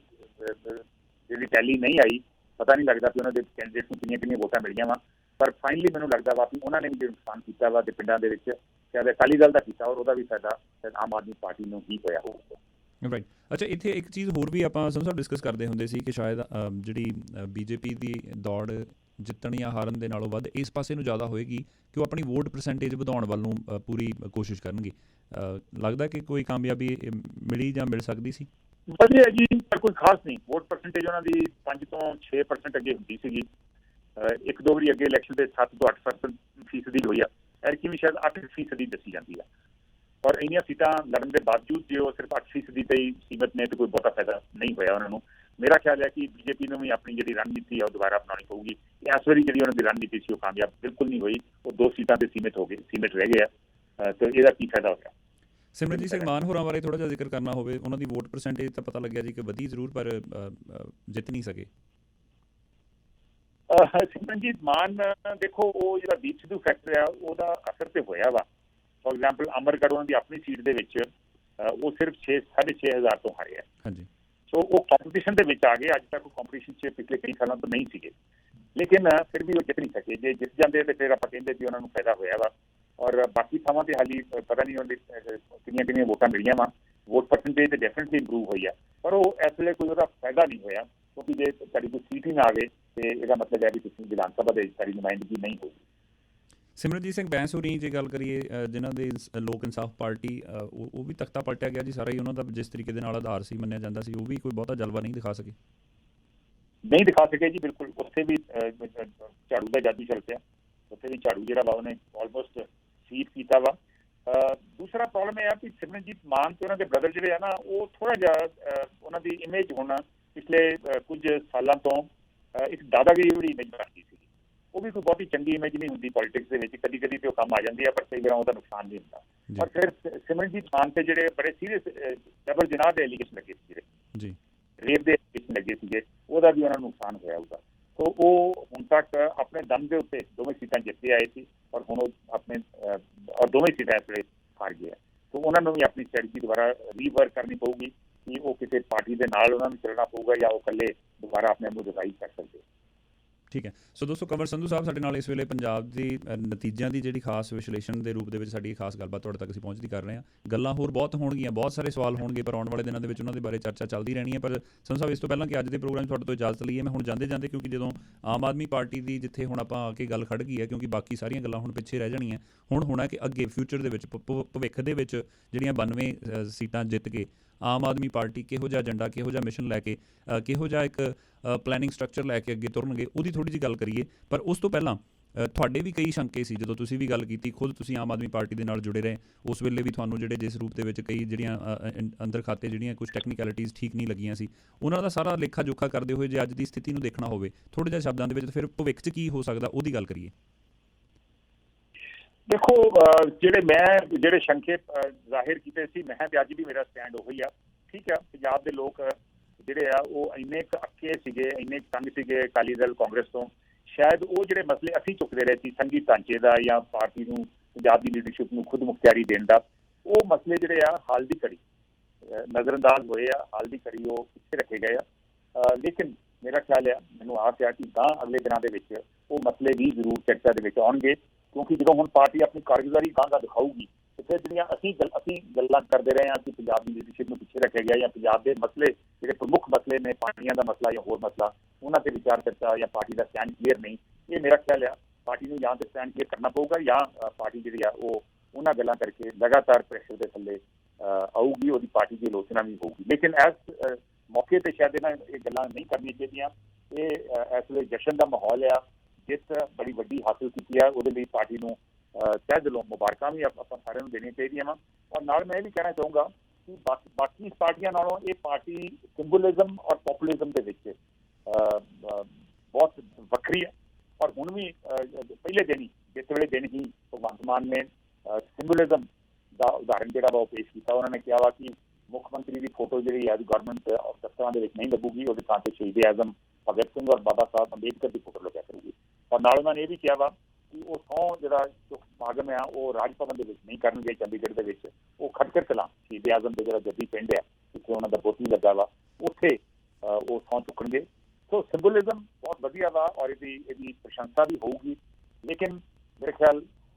ਜਿਹੜੀ ਟੈਲੀ ਨਹੀਂ ਆਈ, ਪਤਾ ਨਹੀਂ ਲੱਗਦਾ ਕਿ ਉਹਨਾਂ ਦੇ ਕੈਂਡੀਡੇਟ ਨੂੰ ਕਿੰਨੀਆਂ ਵੋਟਾਂ ਮਿਲੀਆਂ ਵਾ, ਪਰ ਫਾਈਨਲੀ ਮੈਨੂੰ ਲੱਗਦਾ ਵਾ ਕਿ ਉਹਨਾਂ ਨੇ ਵੀ ਨੁਕਸਾਨ ਕੀਤਾ ਵਾ ਤੇ ਪਿੰਡਾਂ ਦੇ ਵਿੱਚ ਸ਼ਾਇਦ ਅਕਾਲੀ ਦਲ ਦਾ ਕੀਤਾ, ਔਰ ਉਹਦਾ ਵੀ ਫਾਇਦਾ ਸ਼ਾਇਦ ਆਮ ਆਦਮੀ ਪਾਰਟੀ ਨੂੰ ਹੀ ਹੋਇਆ ਹੋਊਗਾ।
ਰਾਈਟ। ਅੱਛਾ, ਇੱਥੇ ਇੱਕ ਚੀਜ਼ ਹੋਰ ਵੀ ਆਪਾਂ ਸੰਧੂ ਸਾਹਿਬ ਡਿਸਕਸ ਕਰਦੇ ਹੁੰਦੇ ਸੀ ਕਿ ਸ਼ਾਇਦ ਜਿਹੜੀ BJP ਦੀ ਦੌੜ ਜਿੱਤਣ ਜਾਂ ਹਾਰਨ ਦੇ ਨਾਲੋਂ ਵੱਧ ਇਸ ਪਾਸੇ ਨੂੰ ਜ਼ਿਆਦਾ ਹੋਏਗੀ ਕਿ ਉਹ ਆਪਣੀ ਵੋਟ ਪਰਸੈਂਟੇਜ ਵਧਾਉਣ ਵੱਲ ਨੂੰ ਪੂਰੀ ਕੋਸ਼ਿਸ਼ ਕਰਨਗੇ। ਲੱਗਦਾ ਕਿ ਕੋਈ ਕਾਮਯਾਬੀ ਮਿਲੀ ਜਾਂ ਮਿਲ ਸਕਦੀ ਸੀ?
ਵਧੀਆ ਜੀ, ਪਰ ਕੋਈ ਖਾਸ ਨਹੀਂ। ਵੋਟ ਪਰਸੈਂਟੇਜ ਉਹਨਾਂ ਦੀ 5 ਤੋਂ 6% ਅੱਗੇ ਹੁੰਦੀ ਸੀਗੀ, 1-2 ਵਾਰੀ ਅੱਗੇ ਇਲੈਕਸ਼ਨ ਦੇ 7 ਤੋਂ 8% ਹੋਈ ਆ, ਐਤਕੀ ਵੀ ਸ਼ਾਇਦ 8% ਦੱਸੀ ਜਾਂਦੀ ਆ। ਔਰ ਇੰਨੀਆਂ ਸੀਟਾਂ ਲੜਨ ਦੇ ਬਾਵਜੂਦ ਜੇ ਉਹ ਸਿਰਫ 8% ਤੇ ਹੀ ਸੀਮਤ ਨੇ ਤੇ ਕੋਈ ਬਹੁਤਾ ਫਾਇਦਾ ਨਹੀਂ ਹੋਇਆ ਉਹਨਾਂ ਨੂੰ। ਮੇਰਾ ਖਿਆਲ ਹੈ ਕਿ BJP ਨੂੰ ਵੀ ਆਪਣੀ ਜਿਹੜੀ ਰਣਨੀਤੀ ਆ ਉਹ ਦੁਬਾਰਾ ਅਪਣਾਉਣੀ ਪਊਗੀ। ਇਸ ਵਾਰੀ ਜਿਹੜੀ ਉਹਨਾਂ ਦੀ ਰਣਨੀਤੀ ਸੀ ਉਹ ਕਾਮਯਾਬ ਬਿਲਕੁਲ ਨਹੀਂ ਹੋਈ, ਉਹ 2 ਸੀਟਾਂ ਤੇ ਸੀਮਿਤ ਰਹਿ ਗਏ ਆ, ਤੇ ਇਹਦਾ ਕੀ ਫਾਇਦਾ ਹੋਇਆ?
ਸਿਮਰਨਜੀਤ ਸਿੰਘ ਮਾਨ ਹੋਰਾਂ ਬਾਰੇ ਥੋੜ੍ਹਾ ਜਿਹਾ ਜ਼ਿਕਰ ਕਰਨਾ ਹੋਵੇ, ਉਹਨਾਂ ਦੀ ਵੋਟ ਪਰਸੈਂਟੇਜ ਤਾਂ ਪਤਾ ਲੱਗਿਆ ਜੀ ਕਿ ਵਧੀ ਜ਼ਰੂਰ ਪਰ ਜਿੱਤ ਨਹੀਂ ਸਕੇ।
ਸਿਮਰਨਜੀਤ ਮਾਨ ਦੇਖੋ, ਉਹ ਜਿਹੜਾ ਦੀਪ ਸਿੱਧੂ ਫੈਕਟਰ ਆ ਉਹਦਾ ਅਸਰ ਤੇ ਹੋਇਆ ਵਾ। ਫੋਰ ਐਗਜ਼ਾਮਪਲ ਅਮਰਗੜ੍ਹ ਉਹਨਾਂ ਦੀ ਆਪਣੀ ਸੀਟ ਦੇ ਵਿੱਚ ਉਹ ਸਿਰਫ 6,500 ਤੋਂ ਹਾਰੇ ਆ।
ਹਾਂਜੀ। ਸੋ
ਉਹ ਕੰਪੀਟੀਸ਼ਨ ਦੇ ਵਿੱਚ ਆ ਗਏ। ਅੱਜ ਤੱਕ ਉਹ ਕੰਪੀਟੀਸ਼ਨ 'ਚ ਪਿਛਲੇ ਕਈ ਸਾਲਾਂ ਤੋਂ ਨਹੀਂ ਸੀਗੇ, ਲੇਕਿਨ ਫਿਰ ਵੀ ਉਹ ਜਿੱਤ ਨਹੀਂ ਸਕੇ। ਜੇ ਜਿੱਤ ਜਾਂਦੇ ਤੇ ਫਿਰ ਆਪਾਂ ਕਹਿੰਦੇ ਵੀ ਉਹਨਾਂ ਨੂੰ ਫਾਇਦਾ ਹੋਇਆ ਵਾ। ਔਰ ਬਾਕੀ ਥਾਵਾਂ ਤੇ ਹਾਲੀ ਪਤਾ ਨਹੀਂ ਉਹਦੀ ਕਿੰਨੀਆਂ ਵੋਟਾਂ ਮਿਲੀਆਂ ਵਾ। ਵੋਟ ਪਰਸੈਂਟੇਜ ਤੇ ਡੈਫੀਨਿਟਲੀ ਇੰਪਰੂਵ ਹੋਈ ਆ, ਪਰ ਉਹ ਇਸ ਵੇਲੇ ਕੋਈ ਉਹਦਾ ਫਾਇਦਾ ਨਹੀਂ ਹੋਇਆ, ਕਿਉਂਕਿ ਜੇ ਤੁਹਾਡੀ ਕੋਈ ਸੀਟ ਹੀ ਨਾ ਆਵੇ ਤੇ ਇਹਦਾ ਮਤਲਬ ਹੈ ਵੀ ਤੁਸੀਂ ਵਿਧਾਨ ਸਭਾ ਦੇ ਸਾਰੀ ਨੁਮਾਇੰਦਗੀ ਨਹੀਂ ਹੋਊਗੀ।
ਸਿਮਰਨਜੀਤ ਸਿੰਘ ਬੈਂਸ ਹੋਰੀ ਜੇ ਗੱਲ ਕਰੀਏ, ਜਿਨ੍ਹਾਂ ਦੇ ਲੋਕ ਇਨਸਾਫ ਪਾਰਟੀ ਉਹ ਵੀ ਤਖਤਾ ਪਲਟਿਆ ਗਿਆ ਜੀ ਸਾਰਾ ਹੀ। ਉਹਨਾਂ ਦਾ ਜਿਸ ਤਰੀਕੇ ਦੇ ਨਾਲ ਆਧਾਰ ਸੀ ਮੰਨਿਆ ਜਾਂਦਾ ਸੀ, ਉਹ ਵੀ ਕੋਈ ਬਹੁਤਾ ਜਲਵਾ ਨਹੀਂ ਦਿਖਾ ਸਕੇ।
ਨਹੀਂ ਦਿਖਾ ਸਕੇ ਜੀ, ਬਿਲਕੁਲ। ਉੱਥੇ ਵੀ ਝਾੜੂ ਦਾ ਜਾਦੂ ਚੱਲ ਪਿਆ। ਉੱਥੇ ਵੀ ਝਾੜੂ ਜਿਹੜਾ ਵਾ ਉਹਨੇ ਆਲਮੋਸਟ ਸੀਟ ਕੀਤਾ ਵਾ। ਦੂਸਰਾ ਪ੍ਰੋਬਲਮ ਇਹ ਆ ਕਿ ਸਿਮਰਨਜੀਤ ਮਾਨ ਤੇ ਉਹਨਾਂ ਦੇ ਬ੍ਰਦਰ ਜਿਹੜੇ ਆ ਨਾ, ਉਹ ਥੋੜਾ ਜਿਹਾ ਉਹਨਾਂ ਦੀ ਇਮੇਜ ਹੁਣ ਪਿਛਲੇ ਕੁਝ ਸਾਲਾਂ ਤੋਂ ਇੱਕ ਦਾਦਾਗਿਰੀ ਵਾਲੀ ਇਮੇਜ ਬਣ ਗਈ ਸੀ। ਉਹ ਵੀ ਕੋਈ ਬਹੁਤੀ ਚੰਗੀ ਇਮੇਜ ਨਹੀਂ ਹੁੰਦੀ ਪੋਲੀਟਿਕਸ ਦੇ ਵਿੱਚ। ਕਦੀ ਕਦੀ ਤੇ ਉਹ ਕੰਮ ਆ ਜਾਂਦੀ ਆ, ਪਰ ਕਈ ਵਾਰ ਉਹਦਾ ਨੁਕਸਾਨ ਨਹੀਂ ਹੁੰਦਾ। ਔਰ ਫਿਰ ਸਿਮਰਨਜੀਤ ਮਾਨ ਤੇ ਜਿਹੜੇ ਬੜੇ ਸੀਰੀਅਸ ਡਬਲ ਜਨਾਹ ਦੇ ਐਲੀਗੇਸ਼ਨ ਲੱਗੇ ਸੀ, ਜਿਹੜੇ ਰੇਪ ਦੇ ਐਲੀਗੇਸ਼ਨ ਲੱਗੇ ਸੀਗੇ, ਉਹਦਾ ਵੀ ਉਹਨਾਂ ਨੂੰ ਨੁਕਸਾਨ ਹੋਇਆ ਹੋਊਗਾ। ਸੋ ਉਹ ਹੁਣ ਤੱਕ ਆਪਣੇ ਦਮ ਦੇ ਉੱਤੇ ਦੋਵੇਂ ਸੀਟਾਂ ਜਿੱਤੇ ਆਏ ਸੀ, ਔਰ ਹੁਣ ਉਹ ਆਪਣੇ ਦੋਵੇਂ ਸੀਟਾਂ ਇਸ ਵੇਲੇ ਹਾਰ ਗਏ ਆ। ਸੋ ਉਹਨਾਂ ਨੂੰ ਵੀ ਆਪਣੀ ਸਟ੍ਰੈਟਜੀ ਦੁਬਾਰਾ ਰੀਵਰਕ ਕਰਨੀ ਪਊਗੀ ਕਿ ਉਹ ਕਿਸੇ ਪਾਰਟੀ ਦੇ ਨਾਲ ਉਹਨਾਂ ਨੂੰ ਚੱਲਣਾ ਪਊਗਾ ਜਾਂ ਉਹ ਇਕੱਲੇ ਦੁਬਾਰਾ ਆਪਣੇ ਆਪ ਨੂੰ ਰਿਵਾਈਵ ਕਰ ਸਕਦੇ।
ਠੀਕ ਹੈ। ਸੋ ਦੋਸਤੋ, ਕੰਵਰ ਸੰਧੂ ਸਾਹਿਬ ਸਾਡੇ ਨਾਲ ਇਸ ਵੇਲੇ ਪੰਜਾਬ ਦੇ ਨਤੀਜਿਆਂ ਦੀ ਜਿਹੜੀ ਖਾਸ ਵਿਸ਼ਲੇਸ਼ਣ ਦੇ ਰੂਪ ਦੇ ਵਿੱਚ ਸਾਡੀ ਖਾਸ ਗੱਲਬਾਤ ਤੁਹਾਡੇ ਤੱਕ ਅਸੀਂ ਪਹੁੰਚਦੀ ਕਰ ਰਹੇ ਹਾਂ। ਗੱਲਾਂ ਹੋਰ ਬਹੁਤ ਹੋਣਗੀਆਂ, ਬਹੁਤ ਸਾਰੇ ਸਵਾਲ ਹੋਣਗੇ, ਪਰ ਆਉਣ ਵਾਲੇ ਦਿਨਾਂ ਦੇ ਵਿੱਚ ਉਹਨਾਂ ਦੇ ਬਾਰੇ ਚਰਚਾ ਚੱਲਦੀ ਰਹਿਣੀ ਹੈ। ਪਰ ਸੰਧੂ ਸਾਹਿਬ, ਇਸ ਤੋਂ ਪਹਿਲਾਂ ਕਿ ਅੱਜ ਦੇ ਪ੍ਰੋਗਰਾਮ ਤੁਹਾਡੇ ਤੋਂ ਇਜਾਜ਼ਤ ਲਈਏ, ਮੈਂ ਹੁਣ ਜਾਂਦੇ ਕਿਉਂਕਿ ਜਦੋਂ ਆਮ ਆਦਮੀ ਪਾਰਟੀ ਦੀ ਜਿੱਥੇ ਹੁਣ ਆਪਾਂ ਆ ਕੇ ਗੱਲ ਖੜ ਗਈ ਹੈ, ਕਿਉਂਕਿ ਬਾਕੀ ਸਾਰੀਆਂ ਗੱਲਾਂ ਹੁਣ ਪਿੱਛੇ ਰਹਿ ਜਾਣੀਆਂ। ਹੁਣ ਹੋਣਾ ਕਿ ਅੱਗੇ ਫਿਊਚਰ ਦੇ ਵਿੱਚ ਭਵਿੱਖ ਦੇ ਵਿੱਚ ਜਿਹੜੀਆਂ 92 ਸੀਟਾਂ ਜਿੱਤ ਕੇ ਆਮ ਆਦਮੀ ਪਾਰਟੀ ਕਿਹੋ ਜਿਹਾ ਏਜੰਡਾ, ਕਿਹੋ ਜਿਹਾ ਮਿਸ਼ਨ ਲੈ ਕੇ, ਕਿਹੋ ਜਿਹਾ ਇੱਕ ਪਲੈਨਿੰਗ ਸਟਰਕਚਰ ਲੈ ਕੇ ਅੱਗੇ ਤੁਰਨਗੇ, ਉਹਦੀ ਥੋੜ੍ਹੀ ਜਿਹੀ ਗੱਲ ਕਰੀਏ। ਪਰ ਉਸ ਤੋਂ ਪਹਿਲਾਂ ਤੁਹਾਡੇ ਵੀ ਕਈ ਸ਼ੰਕੇ ਸੀ ਜਦੋਂ ਤੁਸੀਂ ਵੀ ਗੱਲ ਕੀਤੀ, ਖੁਦ ਤੁਸੀਂ ਆਮ ਆਦਮੀ ਪਾਰਟੀ ਦੇ ਨਾਲ ਜੁੜੇ ਰਹੇ, ਉਸ ਵੇਲੇ ਵੀ ਤੁਹਾਨੂੰ ਜਿਸ ਰੂਪ ਦੇ ਵਿੱਚ ਕਈ ਜਿਹੜੀਆਂ ਅੰਦਰ ਖਾਤੇ ਜਿਹੜੀਆਂ ਕੁਝ ਟੈਕਨੀਕੈਲਿਟੀਜ਼ ਠੀਕ ਨਹੀਂ ਲੱਗੀਆਂ ਸੀ, ਉਹਨਾਂ ਦਾ ਸਾਰਾ ਲੇਖਾ ਜੋਖਾ ਕਰਦੇ ਹੋਏ ਜੇ ਅੱਜ ਦੀ ਸਥਿਤੀ ਨੂੰ ਦੇਖਣਾ ਹੋਵੇ ਥੋੜ੍ਹੇ ਜਿਹੇ ਸ਼ਬਦਾਂ ਦੇ ਵਿੱਚ, ਫਿਰ ਭਵਿੱਖ 'ਚ ਕੀ ਹੋ ਸਕਦਾ ਉਹਦੀ ਗੱਲ ਕਰੀਏ।
ਦੇਖੋ, ਜਿਹੜੇ ਸ਼ੰਕੇ ਜ਼ਾਹਿਰ ਕੀਤੇ ਸੀ, ਮੈਂ ਤੇ ਅੱਜ ਵੀ ਮੇਰਾ ਸਟੈਂਡ ਉਹੀ ਆ। ਠੀਕ ਆ, ਪੰਜਾਬ ਦੇ ਲੋਕ ਜਿਹੜੇ ਆ ਉਹ ਇੰਨੇ ਅੱਕੇ ਸੀਗੇ, ਇੰਨੇ ਤੰਗ ਸੀਗੇ ਅਕਾਲੀ ਦਲ ਕਾਂਗਰਸ ਤੋਂ। ਸ਼ਾਇਦ ਉਹ ਜਿਹੜੇ ਮਸਲੇ ਅਸੀਂ ਚੁੱਕਦੇ ਰਹੇ ਸੀ, ਸੰਘੀ ਢਾਂਚੇ ਦਾ ਜਾਂ ਪਾਰਟੀ ਨੂੰ, ਪੰਜਾਬ ਦੀ ਲੀਡਰਸ਼ਿਪ ਨੂੰ ਖੁਦ ਮੁਖਤਿਆਰੀ ਦੇਣ ਦਾ, ਉਹ ਮਸਲੇ ਜਿਹੜੇ ਆ ਹਾਲ ਦੀ ਘੜੀ ਨਜ਼ਰਅੰਦਾਜ਼ ਹੋਏ ਆ, ਹਾਲ ਦੀ ਘੜੀ ਉਹ ਪਿੱਛੇ ਰੱਖੇ ਗਏ ਆ। ਲੇਕਿਨ ਮੇਰਾ ਖਿਆਲ ਆ, ਮੈਨੂੰ ਆਸ ਆ ਕਿ ਅਗਲੇ ਦਿਨਾਂ ਦੇ ਵਿੱਚ ਉਹ ਮਸਲੇ ਵੀ ਜ਼ਰੂਰ ਚਰਚਾ ਦੇ ਵਿੱਚ ਆਉਣਗੇ, ਕਿਉਂਕਿ ਜਦੋਂ ਹੁਣ ਪਾਰਟੀ ਆਪਣੀ ਕਾਰਗੁਜ਼ਾਰੀ ਦਾ ਦਿਖਾਊਗੀ ਤੇ ਫਿਰ ਜਿਹੜੀਆਂ ਅਸੀਂ ਗੱਲਾਂ ਕਰਦੇ ਰਹੇ ਹਾਂ ਕਿ ਪੰਜਾਬ ਦੀ ਲੀਡਰਸ਼ਿਪ ਨੂੰ ਪਿੱਛੇ ਰੱਖਿਆ ਗਿਆ ਜਾਂ ਪੰਜਾਬ ਦੇ ਮਸਲੇ ਜਿਹੜੇ ਪ੍ਰਮੁੱਖ ਮਸਲੇ ਨੇ, ਪਾਰਟੀਆਂ ਦਾ ਮਸਲਾ ਜਾਂ ਹੋਰ ਮਸਲਾ, ਉਹਨਾਂ ਤੇ ਵਿਚਾਰ ਚਰਚਾ ਜਾਂ ਪਾਰਟੀ ਦਾ ਸਟੈਂਡ ਕਲੀਅਰ ਨਹੀਂ, ਇਹ ਮੇਰਾ ਖਿਆਲ ਆ ਪਾਰਟੀ ਨੂੰ ਜਾਂ ਤੇ ਸਟੈਂਡ ਕਲੀਅਰ ਕਰਨਾ ਪਊਗਾ ਜਾਂ ਪਾਰਟੀ ਜਿਹੜੀ ਆ ਉਹ ਉਹਨਾਂ ਗੱਲਾਂ ਕਰਕੇ ਲਗਾਤਾਰ ਪ੍ਰੈਸ਼ਰ ਦੇ ਥੱਲੇ ਆਊਗੀ, ਉਹਦੀ ਪਾਰਟੀ ਦੀ ਆਲੋਚਨਾ ਵੀ ਹੋਊਗੀ। ਲੇਕਿਨ ਇਸ ਮੌਕੇ ਤੇ ਸ਼ਾਇਦ ਇਹ ਗੱਲਾਂ ਨਹੀਂ ਕਰਨੀਆਂ ਚਾਹੀਦੀਆਂ। ਇਹ ਇਸ ਵੇਲੇ ਜਸ਼ਨ ਦਾ ਮਾਹੌਲ ਆ, ਜਿੱਤ ਬੜੀ ਵੱਡੀ ਹਾਸਿਲ ਕੀਤੀ ਹੈ, ਉਹਦੇ ਲਈ ਪਾਰਟੀ ਨੂੰ ਤਹਿ ਦਿਲੋਂ ਮੁਬਾਰਕਾਂ ਵੀ ਆਪਾਂ ਸਾਰਿਆਂ ਨੂੰ ਦੇਣੀਆਂ ਚਾਹੀਦੀਆਂ ਵਾ। ਔਰ ਨਾਲ ਮੈਂ ਇਹ ਵੀ ਕਹਿਣਾ ਚਾਹੂੰਗਾ ਕਿ ਬਾਕੀ ਪਾਰਟੀਆਂ ਨਾਲੋਂ ਇਹ ਪਾਰਟੀ ਸਿੰਬੋਲਿਜ਼ਮ ਔਰ ਪੋਪੂਲਿਜ਼ਮ ਦੇ ਵਿੱਚ ਬਹੁਤ ਵੱਖਰੀ ਹੈ। ਔਰ ਹੁਣ ਵੀ ਪਹਿਲੇ ਦਿਨ ਹੀ, ਜਿਸ ਵੇਲੇ ਦਿਨ ਹੀ ਭਗਵੰਤ ਮਾਨ ਨੇ ਸਿੰਬੋਲਿਜ਼ਮ ਦਾ ਉਦਾਹਰਨ ਜਿਹੜਾ ਵਾ ਉਹ ਪੇਸ਼ ਕੀਤਾ। ਉਹਨਾਂ ਨੇ ਕਿਹਾ ਵਾ ਕਿ ਮੁੱਖ ਮੰਤਰੀ ਦੀ ਫੋਟੋ ਜਿਹੜੀ ਹੈ ਗਵਰਨਮੈਂਟ ਦਫ਼ਤਰਾਂ ਦੇ ਵਿੱਚ ਨਹੀਂ ਲੱਗੂਗੀ, ਉਹਦੇ ਥਾਂ ਤੇ ਸ਼ਹੀਦ ਆਜ਼ਮ ਭਗਤ ਸਿੰਘ ਔਰ ਬਾਬਾ ਸਾਹਿਬ ਅੰਬੇਦਕਰ ਦੀ ਫੋਟੋ ਲੱਗਿਆ ਕਰੂਗੀ। ਔਰ ਨਾਲ ਉਹਨਾਂ ਨੇ ਇਹ ਵੀ ਕਿਹਾ ਵਾ ਕਿ ਉਹ ਸਹੁੰ ਜਿਹੜਾ ਸਮਾਗਮ ਆ ਉਹ ਰਾਜ ਭਵਨ ਦੇ ਵਿੱਚ ਨਹੀਂ ਕਰਨਗੇ, ਚੰਡੀਗੜ੍ਹ ਦੇ ਵਿੱਚ ਉਹ ਖਟਕੜ ਕਲਾਂ ਸ਼ਹੀਦ ਆਜ਼ਮ ਦੇ ਜਿਹੜਾ ਜੱਦੀ ਪਿੰਡ ਆ, ਜਿੱਥੇ ਉਹਨਾਂ ਦਾ ਬੋਤੀ ਲੱਗਾ ਵਾ, ਉੱਥੇ ਉਹ ਸਹੁੰ ਚੁੱਕਣਗੇ। ਸੋ ਸਿੰਬੋਲਿਜ਼ਮ ਬਹੁਤ ਵਧੀਆ ਵਾ ਔਰ ਇਹਦੀ ਪ੍ਰਸ਼ੰਸਾ ਵੀ ਹੋਊਗੀ। ਲੇਕਿਨ ਮੇਰੇ ਖਿਆਲ